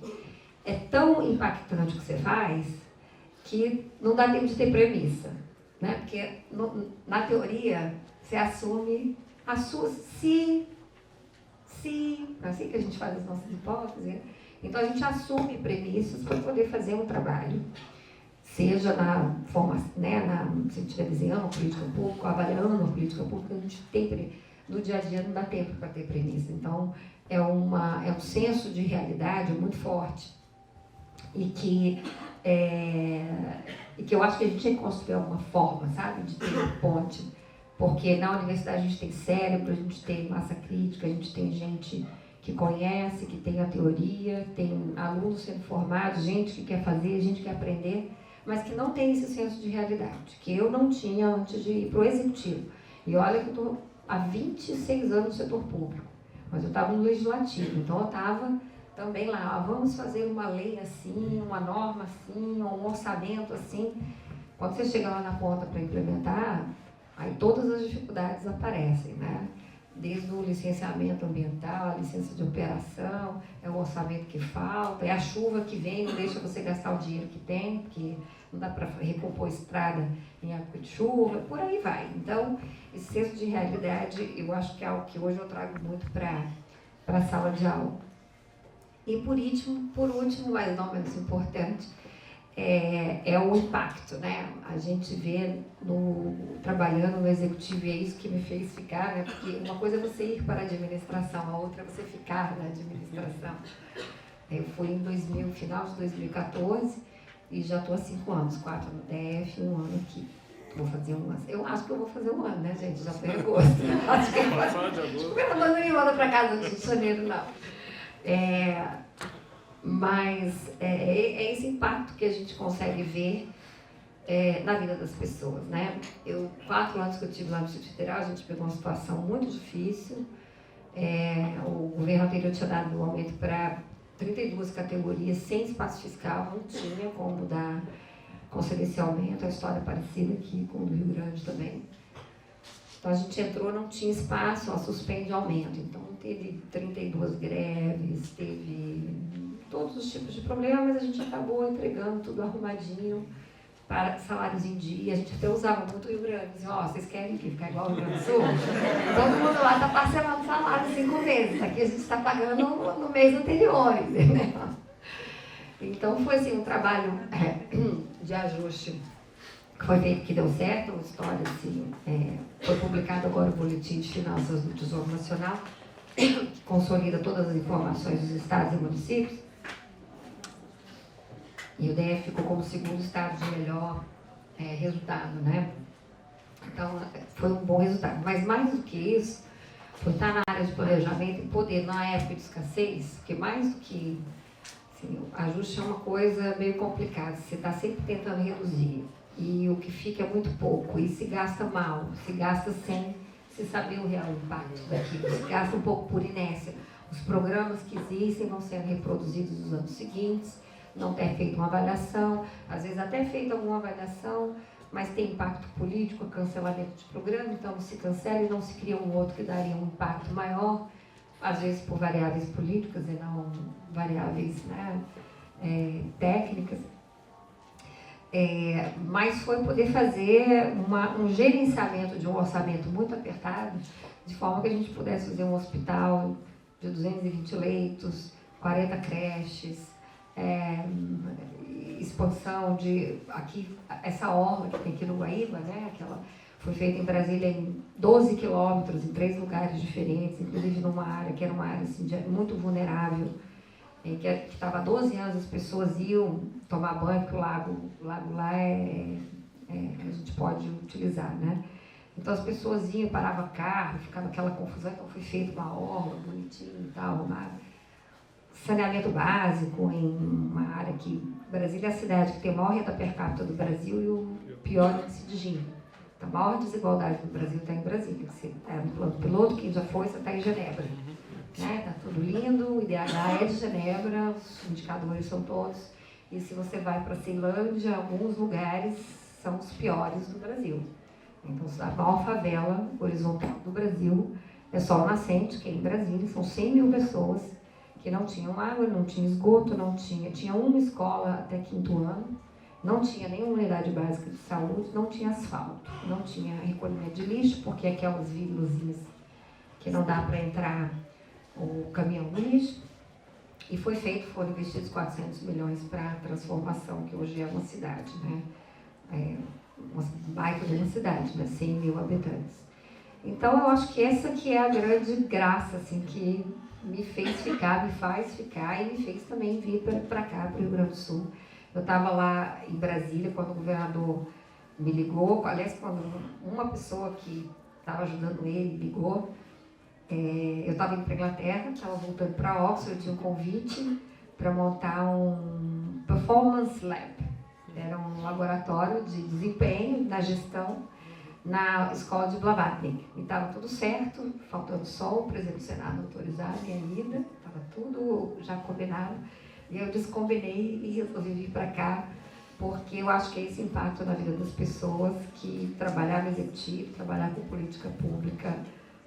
É tão impactante o que você faz que não dá tempo de ter premissa. Né? Porque na teoria você assume as suas se, não é assim que a gente faz as nossas hipóteses. Então a gente assume premissas para poder fazer um trabalho, seja na formação, né, se a gente estiver desenhando uma política pública, avaliando uma política pública, a gente tem, no dia a dia não dá tempo para ter premissa. Então é um senso de realidade muito forte e que eu acho que a gente tem que construir alguma forma, sabe, de ter uma ponte, porque na universidade a gente tem cérebro, a gente tem massa crítica, a gente tem gente que conhece, que tem a teoria, tem alunos sendo formados, gente que quer fazer, gente que quer aprender, mas que não tem esse senso de realidade, que eu não tinha antes de ir para o executivo. E olha que eu estou há 26 anos no setor público, mas eu estava no legislativo, então eu estava também lá, vamos fazer uma lei assim, uma norma assim, um orçamento assim. Quando você chega lá na ponta para implementar, aí todas as dificuldades aparecem, né? Desde o licenciamento ambiental, a licença de operação, é o orçamento que falta, é a chuva que vem, não deixa você gastar o dinheiro que tem, porque não dá para recompor estrada em época de chuva, por aí vai. Então, esse senso de realidade, eu acho que é algo que hoje eu trago muito para a sala de aula. E por último, mas não menos importante, é o impacto, né? A gente vê trabalhando no executivo, e é isso que me fez ficar, né? Porque uma coisa é você ir para a administração, a outra é você ficar na administração. Eu fui em final de 2014 e já estou há 5 anos, 4 no DF, 1 ano aqui. Vou fazer um ano. Eu acho que eu vou fazer 1 ano, né, gente? Já foi em agosto. Acho que eu não me manda para casa de janeiro, não. Mas é esse impacto que a gente consegue ver na vida das pessoas, né? 4 anos que eu tive lá no Distrito Federal, a gente pegou uma situação muito difícil. O governo anterior tinha dado um aumento para 32 categorias, sem espaço fiscal, não tinha como dar conceder esse aumento. A história é parecida aqui com o do Rio Grande também. Então a gente entrou, não tinha espaço, suspende aumento. Então teve 32 greves, teve todos os tipos de problemas, mas a gente acabou entregando tudo arrumadinho para salários em dia. A gente até usava muito o Rio Grande. Dizia, vocês querem que ficar igual ao Rio Grande do Sul? Todo mundo lá está parcelando salário 5 vezes. Aqui a gente está pagando no mês anterior, entendeu? Então foi assim, um trabalho de ajuste que foi feito, que deu certo. Uma história assim, foi publicado agora o Boletim de Finanças do Tesouro Nacional, que consolida todas as informações dos estados e municípios. E o DF ficou como segundo estado de melhor resultado, né? Então, foi um bom resultado. Mas mais do que isso, foi estar na área de planejamento e poder, na época de escassez, porque mais do que... Assim, o ajuste é uma coisa meio complicada, você está sempre tentando reduzir. E o que fica é muito pouco, e se gasta mal, se gasta sem se saber o real impacto daquilo, se gasta um pouco por inércia. Os programas que existem vão sendo reproduzidos nos anos seguintes, não ter feito uma avaliação, às vezes até feita alguma avaliação, mas tem impacto político, cancelamento de programa, então se cancela e não se cria um outro que daria um impacto maior, às vezes por variáveis políticas e não variáveis, né, técnicas. Mas foi poder fazer um gerenciamento de um orçamento muito apertado, de forma que a gente pudesse fazer um hospital de 220 leitos, 40 creches, expansão de aqui, essa orla que tem aqui no Guaíba, né, aquela foi feita em Brasília em 12 quilômetros, em 3 lugares diferentes, inclusive numa área que era uma área assim, muito vulnerável, que estava há 12 anos, as pessoas iam tomar banho, porque o lago lá a gente pode utilizar, né? Então as pessoas iam, paravam carro, ficava aquela confusão, então foi feita uma orla bonitinha e tal, arrumada. Saneamento básico em uma área que... Brasília é a cidade que tem a maior renda per capita do Brasil e o pior índice de Gini. Então, a maior desigualdade do Brasil está em Brasília. Você está no plano piloto, quem já foi, você está em Genebra. Está tudo lindo, o IDH é de Genebra, os indicadores são todos. E se você vai para a Ceilândia, alguns lugares são os piores do Brasil. Então, a maior favela horizontal do Brasil é Sol Nascente, que é em Brasília, são 100 mil pessoas que não tinham água, não tinha esgoto, tinha uma escola até 5º ano, não tinha nenhuma unidade básica de saúde, não tinha asfalto, não tinha recolhimento de lixo, porque aquelas vilazinhas que não dá para entrar o caminhão do lixo. E foram investidos 400 milhões para a transformação, que hoje é uma cidade, né? Uma baita de uma cidade, né? 100 mil habitantes. Então, eu acho que essa que é a grande graça, assim, que me fez ficar, me faz ficar e me fez também vir para cá, para o Rio Grande do Sul. Eu estava lá em Brasília quando o governador me ligou, aliás, quando uma pessoa que estava ajudando ele ligou, eu estava indo para a Inglaterra, estava voltando para Oxford, eu tinha um convite para montar um Performance Lab. Era um laboratório de desempenho na gestão na escola de Blavatnik. E estava tudo certo, faltando só o presidente do Senado autorizar a minha ida, estava tudo já combinado. E eu descombinei e resolvi vir para cá, porque eu acho que é esse impacto na vida das pessoas que trabalhar no executivo, trabalhar com política pública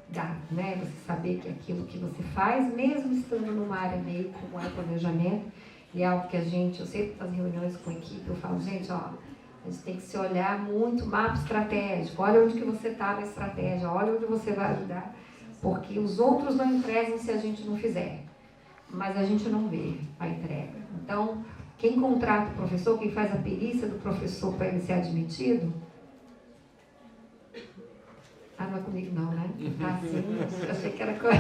dá, né? Você saber que aquilo que você faz, mesmo estando numa área meio como é o planejamento, e é algo que eu sempre nas reuniões com a equipe, eu falo, gente, a gente tem que se olhar muito, mapa estratégico, olha onde que você está na estratégia, olha onde você vai ajudar, porque os outros não entregam se a gente não fizer, mas a gente não vê a entrega. Então, quem contrata o professor, quem faz a perícia do professor para ele ser admitido, não é comigo não, né? Tá assim, eu achei que era coisa.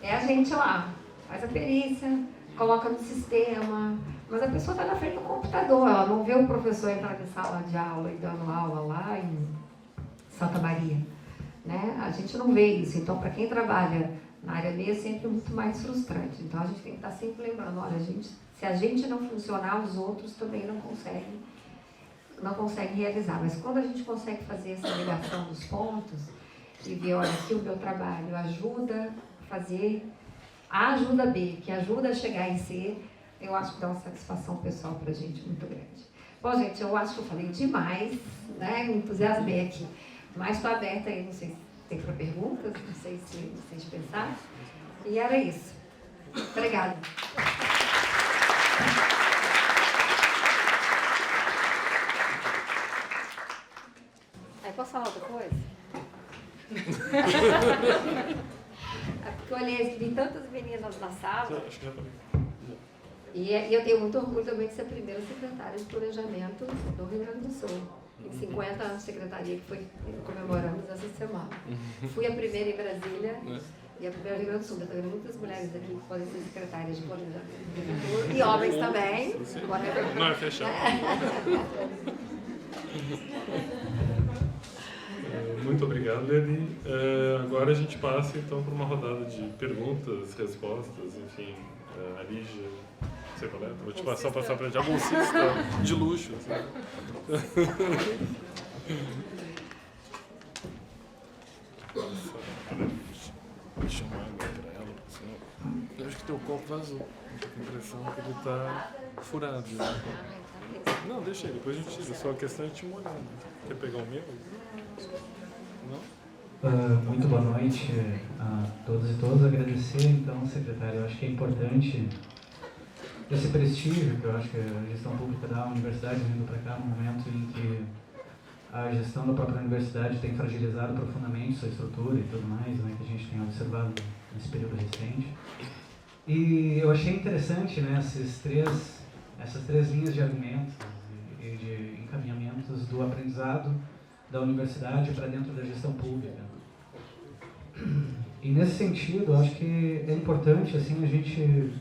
É a gente lá, faz a perícia, coloca no sistema, mas a pessoa está na frente do computador, ela não vê o professor entrar em sala de aula e dando aula lá em Santa Maria, né? A gente não vê isso, então para quem trabalha na área meia é sempre muito mais frustrante. Então a gente tem que estar sempre lembrando, olha, se a gente não funcionar, os outros também não conseguem realizar. Mas quando a gente consegue fazer essa ligação dos pontos e ver, olha, aqui o meu trabalho ajuda a fazer A ajuda B, que ajuda a chegar em C, eu acho que dá uma satisfação pessoal pra gente muito grande. Bom, gente, eu acho que eu falei demais, né? Me entusiasmei aqui. Mas estou aberta aí, não sei se tem para perguntas, não sei se vocês pensaram. E era isso. Obrigada. É porque eu olhei, vi tantas meninas na sala. Acho que já falei. E eu tenho muito orgulho também de ser a primeira secretária de planejamento do Rio Grande do Sul. Tem 50 anos de secretaria que foi comemoramos essa semana. Fui a primeira em Brasília e a primeira no Rio Grande do Sul. Estou vendo muitas mulheres aqui que podem ser secretárias de planejamento. E homens também. Não, é fechado. Muito obrigado, Leni. Agora a gente passa então para uma rodada de perguntas, respostas, enfim. A Lígia, não sei qual é, vou te passar para a bolsista de luxo. Assim. Vou chamar água para ela, senão eu acho que teu copo vazou. Eu tô com a impressão que ele está furado. Né? Não, deixa aí, depois a gente tira. Só a questão é te molhar. Né? Quer pegar o meu? Não? Muito boa noite a todos e todas. Agradecer, então, secretário. Eu acho que é importante esse prestígio que eu acho que a gestão pública da universidade vindo para cá, no momento em que a gestão da própria universidade tem fragilizado profundamente sua estrutura e tudo mais, né, que a gente tem observado nesse período recente. E eu achei interessante, né, essas três linhas de argumentos e de encaminhamentos do aprendizado da universidade para dentro da gestão pública. E nesse sentido, eu acho que é importante assim, a gente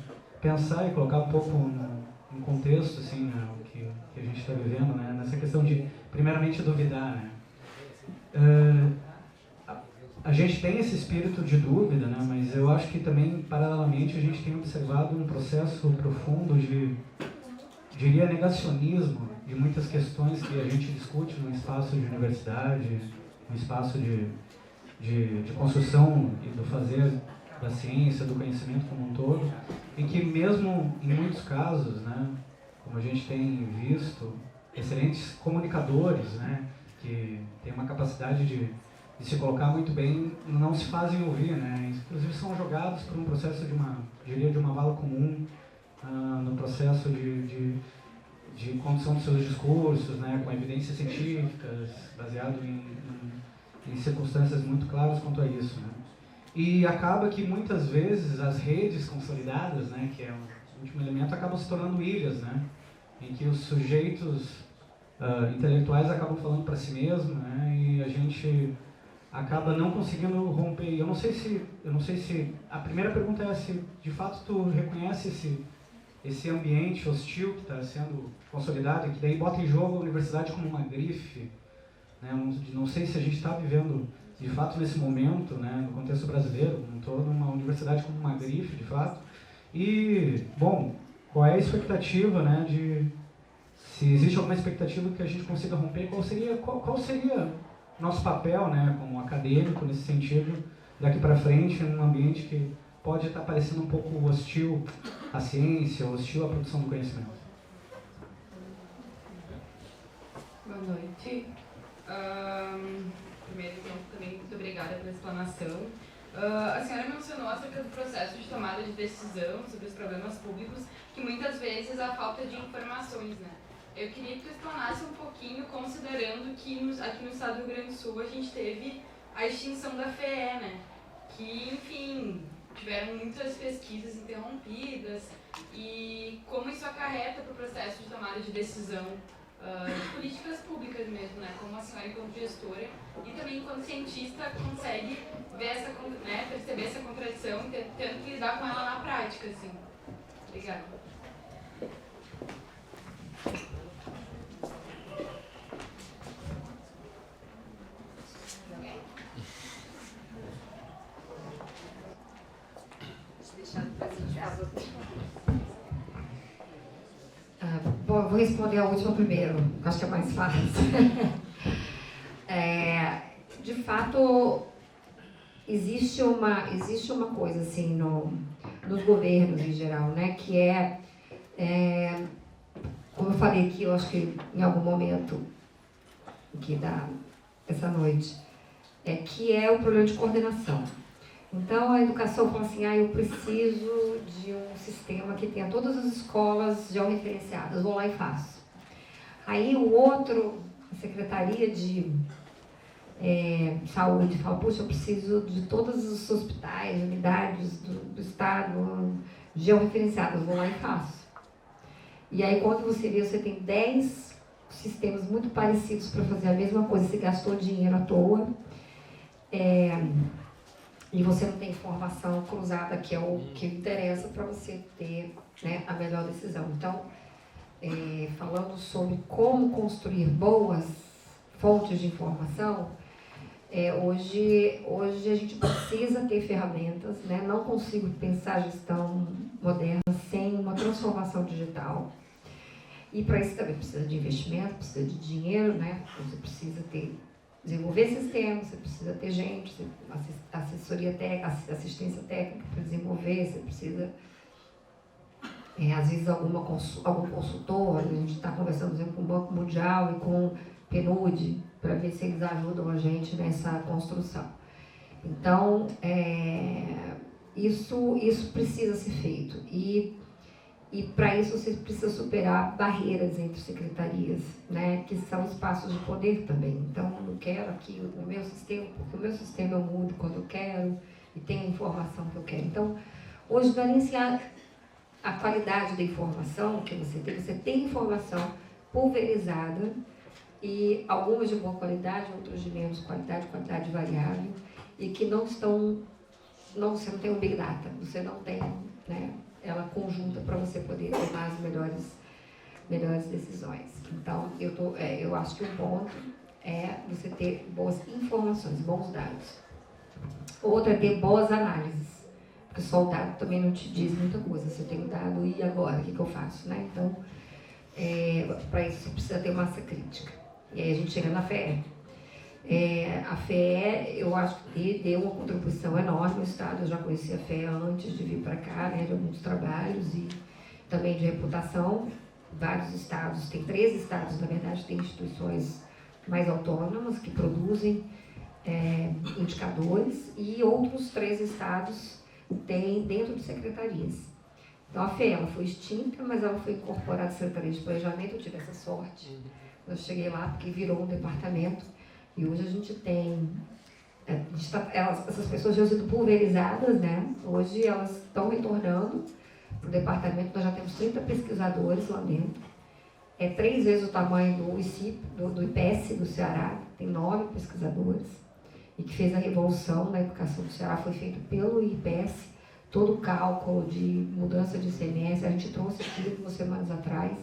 pensar e colocar um pouco em contexto assim, né, o que a gente está vivendo, né, nessa questão de, primeiramente, duvidar. Né. A gente tem esse espírito de dúvida, né, mas eu acho que também, paralelamente, a gente tem observado um processo profundo de, diria, negacionismo de muitas questões que a gente discute no espaço de universidade, no espaço de construção e do fazer da ciência, do conhecimento como um todo, e que mesmo em muitos casos, né, como a gente tem visto, excelentes comunicadores, né, que têm uma capacidade de se colocar muito bem, não se fazem ouvir, né, inclusive são jogados por um processo de uma vala comum, no processo de condução dos seus discursos, né, com evidências científicas, baseado em circunstâncias muito claras quanto a isso. Né. E acaba que muitas vezes as redes consolidadas, né, que é o último elemento, acabam se tornando ilhas, né, em que os sujeitos intelectuais acabam falando para si mesmos, né, e a gente acaba não conseguindo romper. Eu não sei se a primeira pergunta é se de fato tu reconhece esse ambiente hostil que está sendo consolidado e que daí bota em jogo a universidade como uma grife, né? Não sei se a gente está vivendo de fato nesse momento, né, no contexto brasileiro, como um todo, uma universidade como uma grife de fato. E, bom, qual é a expectativa, né, se existe alguma expectativa que a gente consiga romper, qual seria nosso papel, né, como acadêmico nesse sentido, daqui para frente, num ambiente que pode estar parecendo um pouco hostil à ciência, hostil à produção do conhecimento. Boa noite. Primeiro, então, também muito obrigada pela explanação. A senhora mencionou acerca do processo de tomada de decisão sobre os problemas públicos, que muitas vezes há falta de informações, né? Eu queria que tu explanasse um pouquinho, considerando que aqui no estado do Rio Grande do Sul a gente teve a extinção da FEE, né? Que, enfim, tiveram muitas pesquisas interrompidas, e como isso acarreta para o processo de tomada de decisão de políticas públicas mesmo, né? Como a senhora, enquanto gestora, e também enquanto cientista, consegue ver perceber essa contradição e tendo que lidar com ela na prática, assim. Obrigada. Bom, eu vou responder a última primeiro, acho que é mais fácil. De fato, existe uma coisa assim nos governos em geral, né, que como eu falei aqui, eu acho que em algum momento que dá essa noite, que é o problema de coordenação. Então, a educação fala assim, eu preciso de um sistema que tenha todas as escolas georreferenciadas, vou lá e faço. Aí o outro, a Secretaria de saúde, fala, puxa, eu preciso de todos os hospitais, unidades do estado georreferenciadas, vou lá e faço. E aí quando você vê, você tem 10 sistemas muito parecidos para fazer a mesma coisa, você gastou dinheiro à toa, e você não tem informação cruzada, que é o que interessa para você ter, né, a melhor decisão. Então, falando sobre como construir boas fontes de informação, hoje a gente precisa ter ferramentas, né? Não consigo pensar gestão moderna sem uma transformação digital. E para isso também precisa de investimento, precisa de dinheiro, né? Você precisa desenvolver sistemas, você precisa ter gente, assessoria técnica, assistência técnica para desenvolver, você precisa, às vezes, algum consultor. A gente está conversando, por exemplo, com o Banco Mundial e com o PNUD, para ver se eles ajudam a gente nessa construção. Então, isso precisa ser feito. E para isso você precisa superar barreiras entre secretarias, né, que são espaços de poder também. Então, eu não quero aqui o meu sistema, porque o meu sistema eu mudo quando eu quero e tenho a informação que eu quero. Então, hoje não é nem se a qualidade da informação que você tem informação pulverizada, e algumas de boa qualidade, outras de menos qualidade variável, e que você não tem o Big Data, você não tem, né, ela conjunta para você poder tomar as melhores decisões. Então, eu acho que o ponto é você ter boas informações, bons dados. Outro é ter boas análises, porque só o dado também não te diz muita coisa. Se eu tenho dado, e agora? O que eu faço, né? Então, para isso você precisa ter massa crítica. E aí a gente chega na FEE. A FEE, eu acho que deu uma contribuição enorme ao Estado. Eu já conhecia a FEE antes de vir para cá, né, de alguns trabalhos e também de reputação. Vários estados, tem 13 estados, na verdade, tem instituições mais autônomas que produzem indicadores, e outros 13 estados têm dentro de secretarias. Então a FEE, ela foi extinta, mas ela foi incorporada à Secretaria de Planejamento. Eu tive essa sorte. Eu cheguei lá porque virou um departamento. E hoje a gente tem, essas pessoas já sido pulverizadas, né? Hoje elas estão retornando para o departamento. Nós já temos 30 pesquisadores lá dentro. 3 vezes o tamanho do ICIP, do IPES do Ceará, tem 9 pesquisadores, e que fez a revolução na educação do Ceará, foi feito pelo IPES, todo o cálculo de mudança de ICMS. A gente trouxe aqui 2 semanas atrás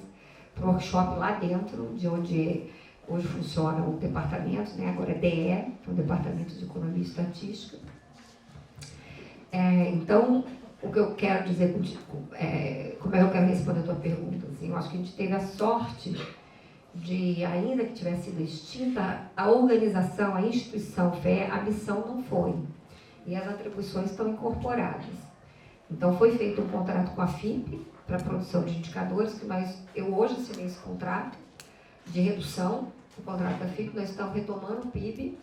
para o workshop lá dentro, de onde hoje funciona o departamento, né? Agora é DE, que é o Departamento de Economia e Estatística. Então, o que eu quero dizer contigo, como é que eu quero responder a tua pergunta? Assim, eu acho que a gente teve a sorte de, ainda que tivesse sido extinta, a organização, a instituição FEE, a missão não foi. E as atribuições estão incorporadas. Então, foi feito um contrato com a FIP para a produção de indicadores, que eu hoje assinei esse contrato de redução, o contrato da FIP. Nós estamos retomando o PIB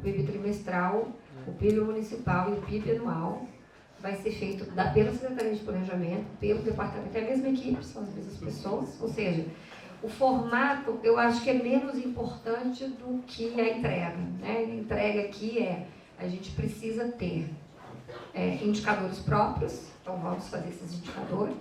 trimestral, o PIB municipal e o PIB anual. Vai ser feito pela Secretaria de Planejamento, pelo departamento, é a mesma equipe, são as mesmas pessoas. Ou seja, o formato eu acho que é menos importante do que a entrega, né? A entrega aqui a gente precisa ter indicadores próprios, então vamos fazer esses indicadores.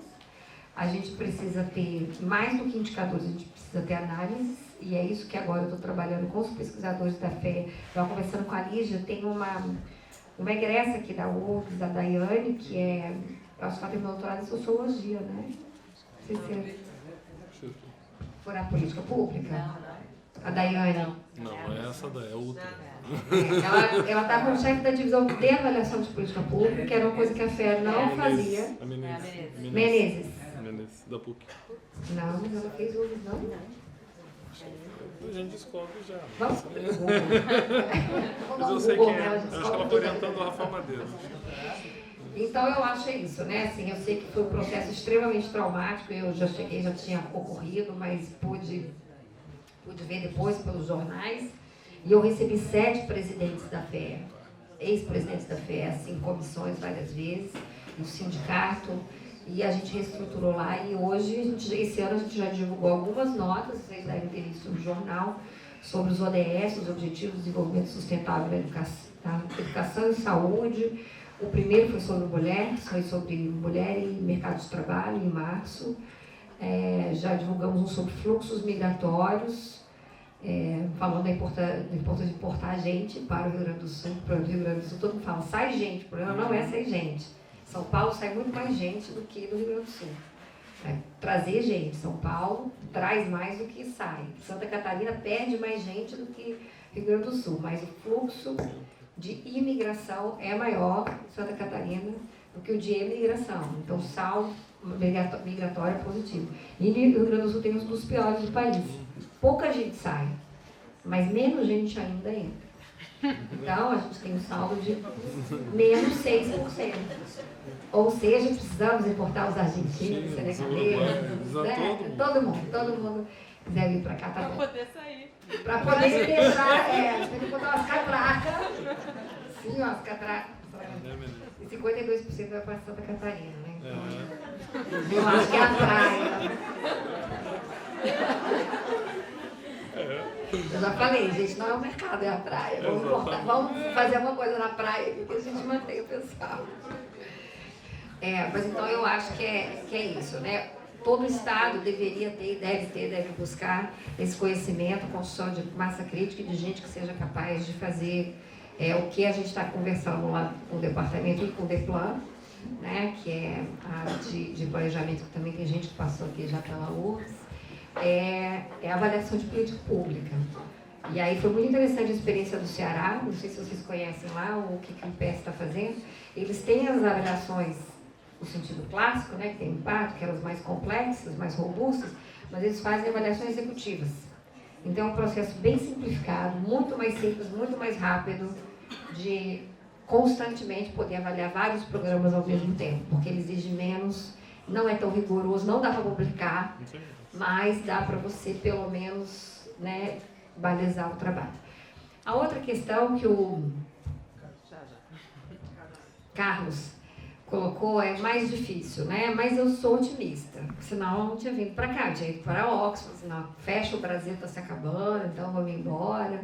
A gente precisa ter, mais do que indicadores, a gente precisa ter análises, e é isso que agora eu estou trabalhando com os pesquisadores da FEE. Estava conversando com a Lígia, tem uma egressa aqui da URGS, da Daiane, que eu acho que ela tem doutorado em Sociologia, né? Não sei se for na política pública. A Daiane. Não, é essa daí, é outra. Ela está como chefe da divisão de avaliação de política pública, que era uma coisa que a FEE não fazia. Menezes, da PUC. Não, mas ela fez URGS, não? A gente descobre já. Vamos mas eu sei quem é. Acho que ela está orientando o Rafael Madeira. Então eu acho isso, né? Assim, eu sei que foi um processo extremamente traumático. Eu já cheguei, já tinha ocorrido, mas pude ver depois pelos jornais. E eu recebi 7 presidentes da FEE, ex-presidentes da FEE, assim, comissões várias vezes, no sindicato. E a gente reestruturou lá, e hoje, esse ano, a gente já divulgou algumas notas, vocês devem ter visto no jornal, sobre os ODS, os Objetivos de Desenvolvimento Sustentável da Educação e Saúde. O primeiro foi sobre mulher, foi sobre mulher e mercado de trabalho, em março. Já divulgamos um sobre fluxos migratórios, falando da importância de importar gente para o Rio Grande do Sul. Para o Rio Grande do Sul, todo mundo fala, sai gente, o problema não é sair gente. São Paulo sai muito mais gente do que do Rio Grande do Sul. Trazer gente, São Paulo traz mais do que sai. Santa Catarina perde mais gente do que Rio Grande do Sul, mas o fluxo de imigração é maior em Santa Catarina do que o de emigração. Então, o saldo migratório é positivo. E o Rio Grande do Sul tem um dos piores do país. Pouca gente sai, mas menos gente ainda entra. Então, a gente tem um saldo de menos 6%. Ou seja, precisamos importar os argentinos, os senegaleiros, né? Todo mundo quiser vir para cá, tá bom. Para poder sair. Para poder deixar, tem que botar umas catracas. Sim, umas catracas. E 52% vai para Santa Catarina, né? Então, eu acho que é a praia. Eu já falei, gente, não é o mercado, é a praia. Vamos fazer uma coisa na praia que a gente mantém o pessoal. Mas então eu acho que é isso, né? Todo Estado deveria ter, deve buscar esse conhecimento, construção de massa crítica e de gente que seja capaz de fazer o que a gente está conversando lá com o departamento e com o DEPLAN, né? Que é a área de planejamento, que também tem gente que passou aqui já pela URGS, é a avaliação de política pública. E aí foi muito interessante a experiência do Ceará, não sei se vocês conhecem lá o que o IPES está fazendo. Eles têm as avaliações no sentido clássico, né, que tem impacto, que eram as mais complexas, mais robustas, mas eles fazem avaliações executivas. Então é um processo bem simplificado, muito mais simples, muito mais rápido, de constantemente poder avaliar vários programas ao mesmo tempo, porque ele exige menos, não é tão rigoroso, não dá para publicar, mas dá para você, pelo menos, né, balizar o trabalho. A outra questão que o Carlos colocou é mais difícil, né? Mas eu sou otimista, senão eu não tinha vindo para cá, tinha ido para Oxford, senão fecha, o Brasil está se acabando, então vamos embora.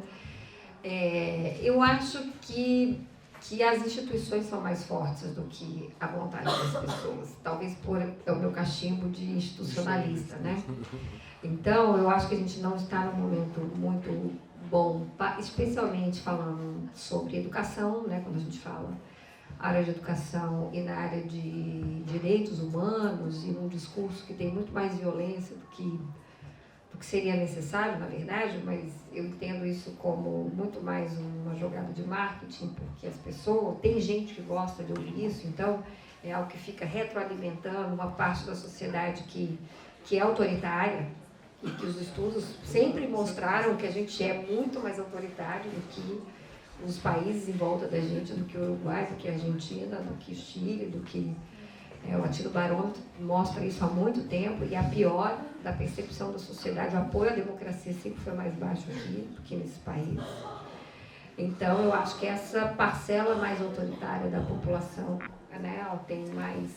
Eu acho que as instituições são mais fortes do que a vontade das pessoas, talvez por o meu cachimbo de institucionalista, né? Então, eu acho que a gente não está num momento muito bom, especialmente falando sobre educação, né? Quando a gente fala área de educação e na área de direitos humanos e num discurso que tem muito mais violência do que seria necessário, na verdade, mas eu entendo isso como muito mais uma jogada de marketing, porque as pessoas, tem gente que gosta de ouvir isso, então é algo que fica retroalimentando uma parte da sociedade que é autoritária e que os estudos sempre mostraram que a gente é muito mais autoritário do que os países em volta da gente, do que o Uruguai, do que a Argentina, do que o Chile, do que o Latino-Barômetro mostra isso há muito tempo, e a pior da percepção da sociedade, o apoio à democracia sempre foi mais baixo aqui do que nesse país. Então, eu acho que essa parcela mais autoritária da população, né, ela tem mais,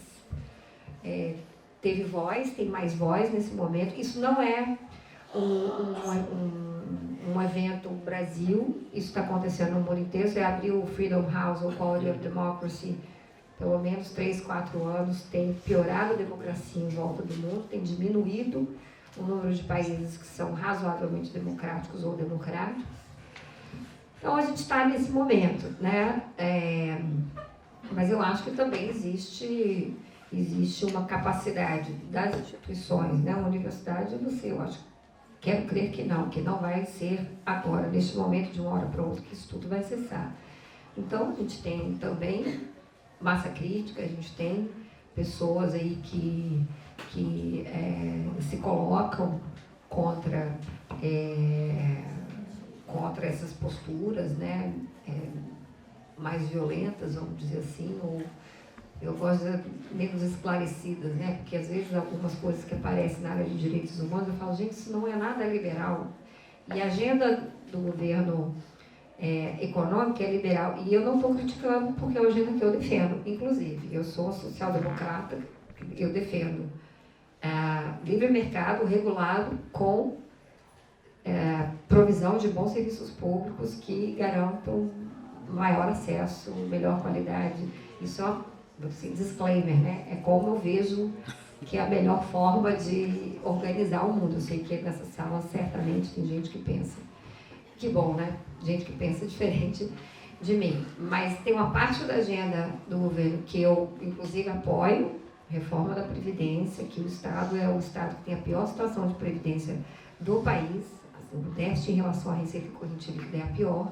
teve voz, tem mais voz nesse momento. Isso não é um evento Brasil, isso está acontecendo no mundo inteiro. Você abriu o Freedom House, ou Quality of Democracy, pelo menos 3, 4 anos, tem piorado a democracia em volta do mundo, tem diminuído o número de países que são razoavelmente democráticos ou democráticos. Então, a gente está nesse momento, né? Mas eu acho que também existe uma capacidade das instituições, né? A universidade, eu não sei, eu acho, quero crer que não vai ser agora, neste momento, de uma hora para outra, que isso tudo vai cessar. Então, a gente tem também massa crítica, a gente tem pessoas aí que se colocam contra essas posturas, né, mais violentas, vamos dizer assim, ou eu gosto de menos esclarecidas, né, porque às vezes algumas coisas que aparecem na área de direitos humanos, eu falo, gente, isso não é nada liberal. E a agenda do governo econômica é liberal, e eu não estou criticando porque é a agenda que eu defendo, inclusive, eu sou social-democrata, eu defendo livre mercado regulado com provisão de bons serviços públicos que garantam maior acesso, melhor qualidade. Isso é assim, disclaimer, né? É como eu vejo que é a melhor forma de organizar o mundo. Eu sei que nessa sala certamente tem gente que pensa, que bom, né? Gente que pensa diferente de mim. Mas tem uma parte da agenda do governo que eu, inclusive, apoio, reforma da Previdência, que o Estado é o Estado que tem a pior situação de Previdência do país. Assim, o déficit em relação à receita corrente líquida é a pior.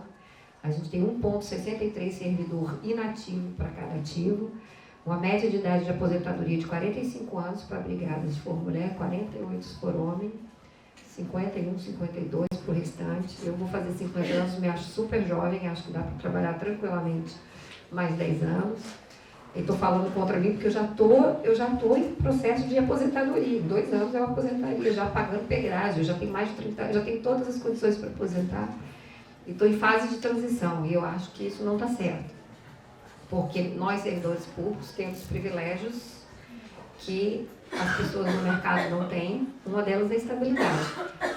A gente tem 1,63 servidor inativo para cada ativo, uma média de idade de aposentadoria de 45 anos para brigadas, se for mulher, 48 se for homem, 51, 52 para o restante. Eu vou fazer 50 anos, me acho super jovem, acho que dá para trabalhar tranquilamente mais 10 anos. E estou falando contra mim porque eu já tô em processo de aposentadoria. Em 2 anos eu aposentaria, já pagando pegragem, eu já tenho mais de 30, já tenho todas as condições para aposentar. E estou em fase de transição e eu acho que isso não está certo. Porque nós, servidores públicos, temos privilégios que as pessoas no mercado não têm. Uma delas é a estabilidade.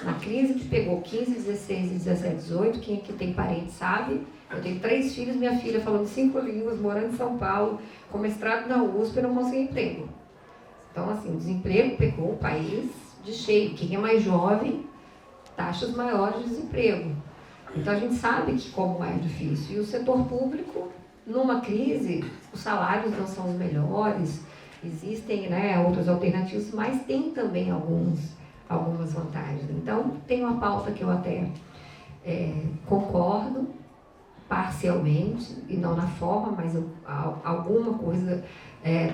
Na crise que pegou 15, 16, 17, 18, quem aqui tem parente sabe, eu tenho 3 filhos, minha filha falando 5 línguas, morando em São Paulo, com mestrado na USP, eu não consegui emprego. Então, assim, o desemprego pegou o país de cheio. Quem é mais jovem, taxas maiores de desemprego. Então, a gente sabe que como é difícil. E o setor público, numa crise, os salários não são os melhores, existem, né, outras alternativas, mas tem também algumas vantagens. Então, tem uma pauta que eu até concordo, parcialmente, e não na forma, mas alguma coisa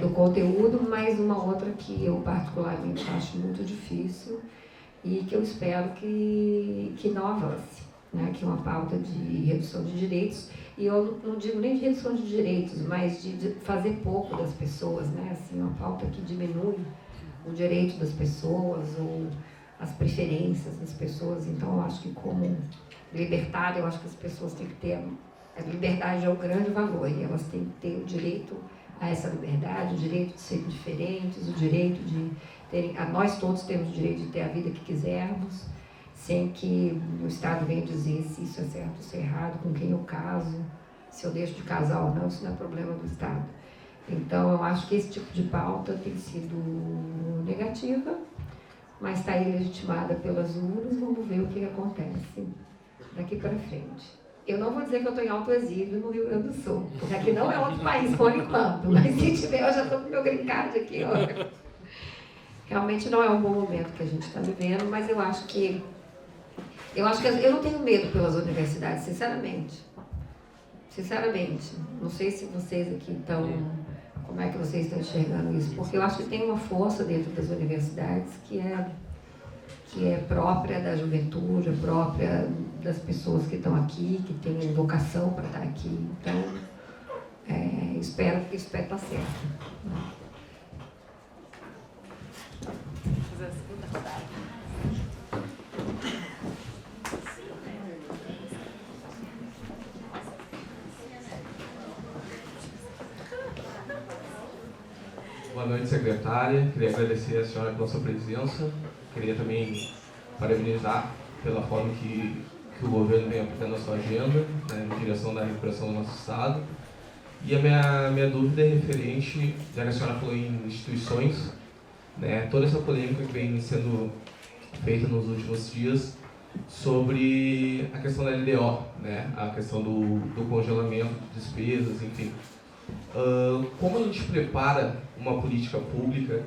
do conteúdo, mas uma outra que eu particularmente acho muito difícil e que eu espero que não avance, né? Que é uma pauta de redução de direitos, e eu não digo nem de redução de direitos, mas de fazer pouco das pessoas, né? Assim, uma pauta que diminui o direito das pessoas ou as preferências das pessoas. Então, eu acho que como libertária, eu acho que as pessoas têm que ter... A liberdade é o grande valor e elas têm que ter o direito a essa liberdade, o direito de serem diferentes, o direito de terem... Nós todos temos o direito de ter a vida que quisermos, sem que o Estado venha dizer se isso é certo ou se é errado, com quem eu caso, se eu deixo de casar ou não, isso não é problema do Estado. Então, eu acho que esse tipo de pauta tem sido negativa, mas está aí legitimada pelas urnas, vamos ver o que acontece daqui para frente. Eu não vou dizer que eu estou em alto exílio no Rio Grande do Sul, porque aqui não é outro país por enquanto, mas se tiver, eu já estou com o meu green card aqui, ó. Realmente não é um bom momento que a gente está vivendo, mas eu acho que eu não tenho medo pelas universidades, sinceramente. Sinceramente. Não sei se vocês aqui estão... Como é que vocês estão enxergando isso? Porque eu acho que tem uma força dentro das universidades que é própria da juventude, própria das pessoas que estão aqui, que têm vocação para estar aqui. Então, espero que isso está certo. Boa noite, secretária. Queria agradecer a senhora pela sua presença. Queria também parabenizar pela forma que o governo vem aplicando a sua agenda, né, em direção da recuperação do nosso Estado. E a minha dúvida é referente, já que a senhora falou em instituições, né, toda essa polêmica que vem sendo feita nos últimos dias sobre a questão da LDO, né, a questão do congelamento de despesas, enfim. Como a gente prepara uma política pública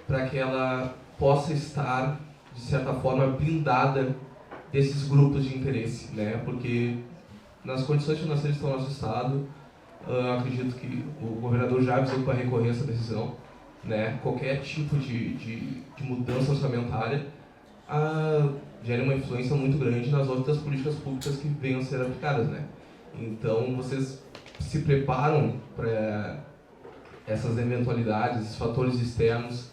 para que ela possa estar, de certa forma, blindada desses grupos de interesse, né? Porque nas condições financeiras do nosso Estado, acredito que o governador já avisou que vai recorrer a essa decisão, né? Qualquer tipo de mudança orçamentária gera uma influência muito grande nas outras políticas públicas que venham a ser aplicadas, né? Então, vocês se preparam para essas eventualidades, esses fatores externos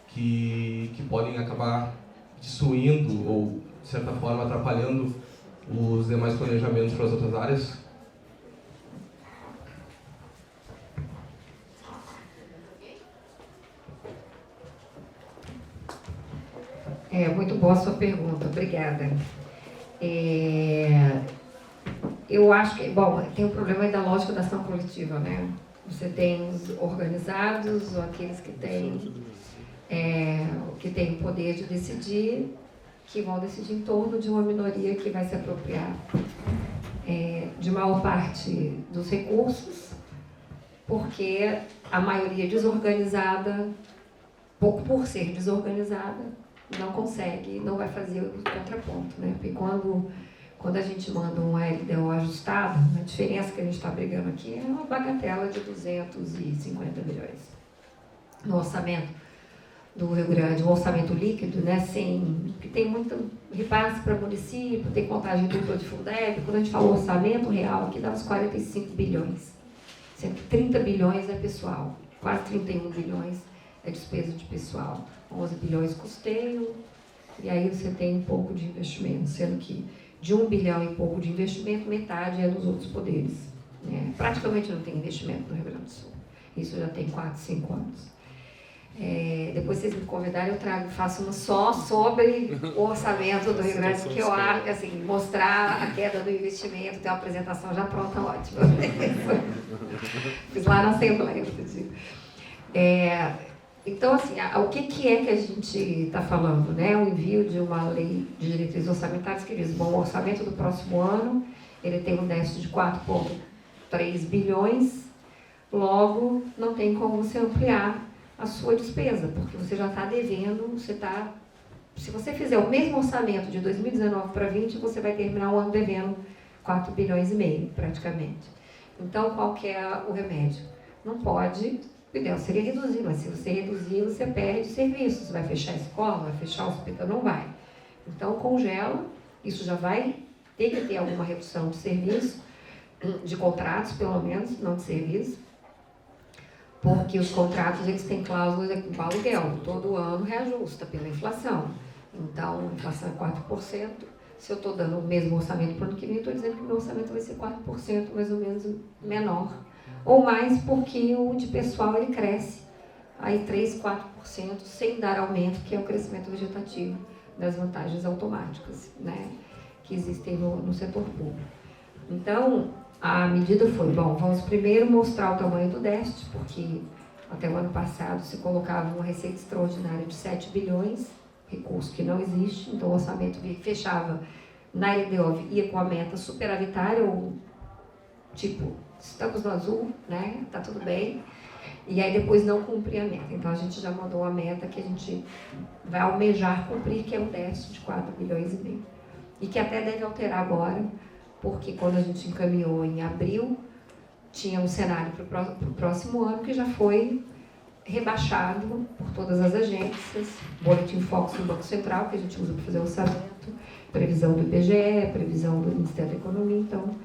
que podem acabar destruindo ou, de certa forma, atrapalhando os demais planejamentos para as outras áreas? Muito boa a sua pergunta, obrigada. Eu acho que, bom, tem o problema aí da lógica da ação coletiva, né? Você tem os organizados, ou aqueles que têm o poder de decidir, que vão decidir em torno de uma minoria que vai se apropriar de maior parte dos recursos, porque a maioria desorganizada, por ser desorganizada, não consegue, não vai fazer o contraponto, né? Porque quando a gente manda um LDO ajustado, a diferença que a gente está brigando aqui é uma bagatela de 250 milhões no orçamento do Rio Grande, um orçamento líquido, né? Que tem muito repasse para município, tem contagem dupla de Fundeb. Quando a gente fala orçamento real, aqui dá uns 45 bilhões. 30 bilhões é pessoal, quase 31 bilhões é despesa de pessoal, 11 bilhões custeio, e aí você tem um pouco de investimento, sendo que de 1 bilhão e pouco de investimento, metade é dos outros poderes. Né? Praticamente não tem investimento no Rio Grande do Sul. Isso já tem 4, 5 anos. Depois vocês me convidarem, eu faço uma só sobre o orçamento do Rio Grande do Sul, que eu acho que assim, mostrar a queda do investimento, ter uma apresentação já pronta, ótima. Fiz lá na Assembleia outro dia. Então, assim, o que é que a gente está falando? Né? O envio de uma lei de diretrizes orçamentárias que diz, bom, o orçamento do próximo ano, ele tem um déficit de 4,3 bilhões, logo não tem como você ampliar a sua despesa, porque você já está devendo, se você fizer o mesmo orçamento de 2019 para 2020, você vai terminar o ano devendo 4 bilhões e meio, praticamente. Então, qual que é o remédio? Não pode, o ideal seria reduzir, mas se você reduzir, você perde serviços, vai fechar a escola, vai fechar o hospital, não vai. Então, congela, isso já vai ter que ter alguma redução de serviço, de contratos, pelo menos, não de serviço, porque os contratos eles têm cláusulas de aluguel, todo ano reajusta pela inflação. Então, a inflação é 4%, se eu estou dando o mesmo orçamento para o ano que vem, eu estou dizendo que o meu orçamento vai ser 4% mais ou menos menor, ou mais porque o de pessoal ele cresce aí 3, 4% sem dar aumento, que é o crescimento vegetativo das vantagens automáticas, né, que existem no setor público. Então, a medida foi, bom, vamos primeiro mostrar o tamanho do déficit, porque até o ano passado se colocava uma receita extraordinária de 7 bilhões, recurso que não existe, então o orçamento fechava na LDO, ia com a meta superavitária, ou tipo, estamos no azul, né, tá tudo bem, e aí depois não cumprir a meta. Então a gente já mandou a meta que a gente vai almejar cumprir, que é um déficit de 4 bilhões e meio, e que até deve alterar agora, porque quando a gente encaminhou em abril, tinha um cenário para o próximo ano que já foi rebaixado por todas as agências, Boletim Focus do Banco Central, que a gente usa para fazer orçamento, previsão do IBGE, previsão do Ministério da Economia, então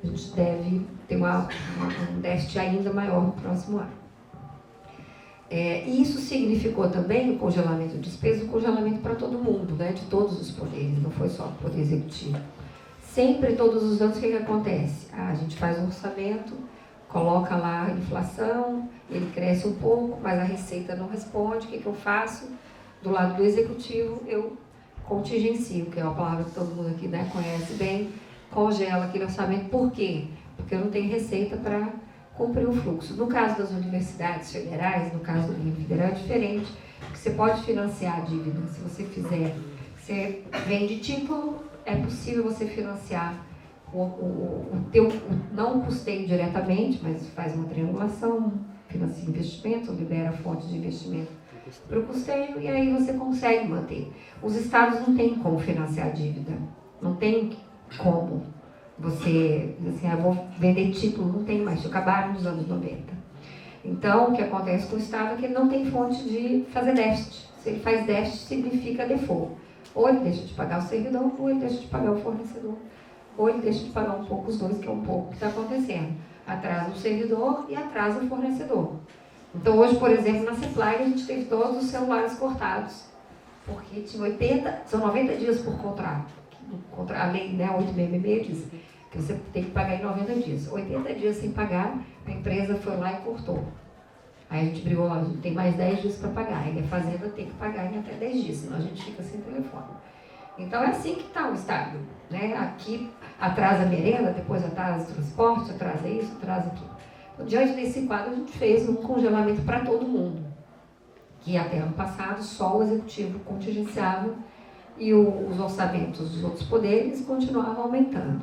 a gente deve ter um déficit ainda maior no próximo ano. E isso significou também o congelamento de despesas, o congelamento para todo mundo, né, de todos os poderes, não foi só o Poder Executivo. Sempre, todos os anos, o que acontece? A gente faz um orçamento, coloca lá a inflação, ele cresce um pouco, mas a receita não responde. O que eu faço? Do lado do executivo, eu contingencio, que é uma palavra que todo mundo aqui, né, conhece bem, congela aquele orçamento. Por quê? Porque eu não tenho receita para cumprir o fluxo. No caso das universidades federais, no caso do Rio Federal, é diferente, porque você pode financiar a dívida. Se você fizer, você vende título, é possível você financiar não custeio diretamente, mas faz uma triangulação, financia investimento, libera fontes de investimento para o custeio, e aí você consegue manter. Os estados não têm como financiar a dívida, não tem como você dizer assim, vou vender título, não tem mais, acabaram nos anos 90. Então, o que acontece com o estado é que ele não tem fonte de fazer déficit. Se ele faz déficit, significa default. Ou ele deixa de pagar o servidor, ou ele deixa de pagar o fornecedor. Ou ele deixa de pagar um pouco os dois, que é um pouco o que está acontecendo. Atrasa o servidor e atrasa o fornecedor. Então, hoje, por exemplo, na Supply, a gente teve todos os celulares cortados. Porque são 90 dias por contrato. A lei, né, 866 diz que você tem que pagar em 90 dias. 80 dias sem pagar, a empresa foi lá e cortou. Aí a gente brigou lá, a gente tem mais 10 dias para pagar. Aí a fazenda tem que pagar em até 10 dias, senão a gente fica sem telefone. Então é assim que está o Estado, né? Aqui atrasa a merenda, depois atrasa o transporte, atrasa isso, atrasa aquilo. Então, diante desse quadro, a gente fez um congelamento para todo mundo, que até ano passado só o executivo contingenciava e os orçamentos dos outros poderes continuavam aumentando.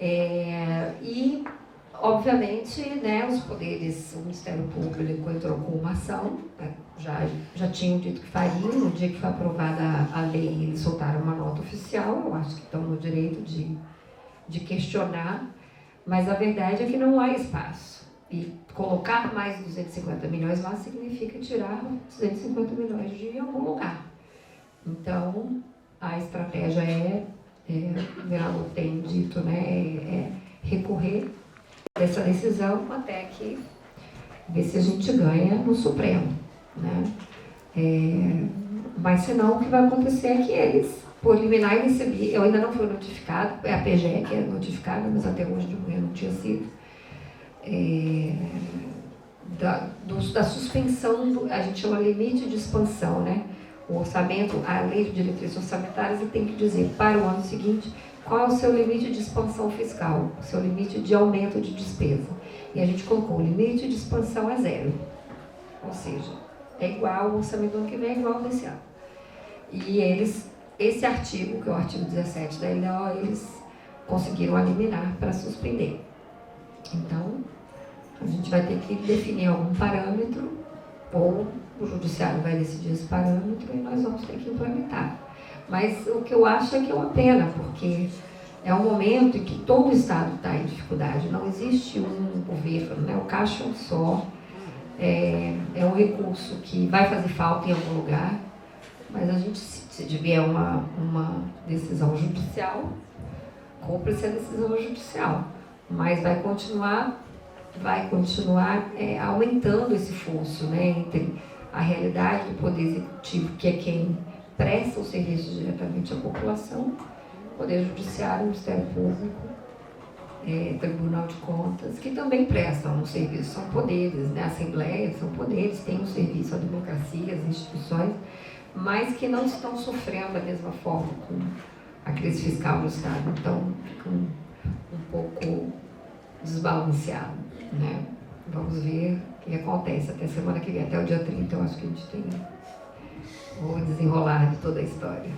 E, obviamente, né, os poderes, o Ministério Público entrou com uma ação, né, já tinham dito que fariam, no dia que foi aprovada a lei, eles soltaram uma nota oficial, eu acho que estão no direito de questionar, mas a verdade é que não há espaço. E colocar mais 250 milhões lá significa tirar 250 milhões de algum lugar. Então, a estratégia o Vereador tem dito, né, recorrer dessa decisão até que ver se a gente ganha no Supremo, né? Mas senão o que vai acontecer é que eles, por liminar, eu recebi, eu ainda não fui notificado, é a PGE que é notificada, mas até hoje de manhã não tinha sido, da suspensão, a gente chama limite de expansão, né? O orçamento, a lei de diretrizes orçamentárias, ele tem que dizer para o ano seguinte qual é o seu limite de expansão fiscal, o seu limite de aumento de despesa. E a gente colocou o limite de expansão a 0. Ou seja, é igual, o orçamento do ano que vem é igual ao desse ano. E eles, esse artigo, que é o artigo 17 da LDO, eles conseguiram eliminar para suspender. Então, a gente vai ter que definir algum parâmetro, ou o judiciário vai decidir esse parâmetro e nós vamos ter que implementar. Mas o que eu acho é que é uma pena, porque é um momento em que todo o Estado está em dificuldade, não existe um governo, né? O caixa só é um recurso que vai fazer falta em algum lugar, mas a gente, se tiver uma decisão judicial, cumpre-se a decisão judicial, mas vai continuar aumentando esse fosso, né, entre a realidade do Poder Executivo, que é quem presta o serviço diretamente à população, Poder Judiciário, Ministério Público, Tribunal de Contas, que também prestam um serviço, são poderes, né, Assembleias são poderes, têm um serviço à democracia, às instituições, mas que não estão sofrendo da mesma forma com a crise fiscal no Estado, então fica um pouco desbalanceado, né? Vamos ver o que acontece até semana que vem, até o dia 30, eu acho que a gente tem o desenrolar de toda a história.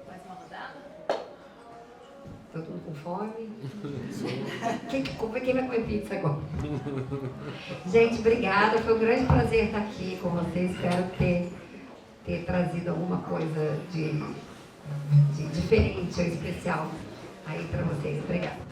Mais uma rodada? Todo mundo com fome? Quem vai comer pizza agora? Gente, obrigada, foi um grande prazer estar aqui com vocês, espero ter trazido alguma coisa de diferente ou especial aí para vocês. Obrigada.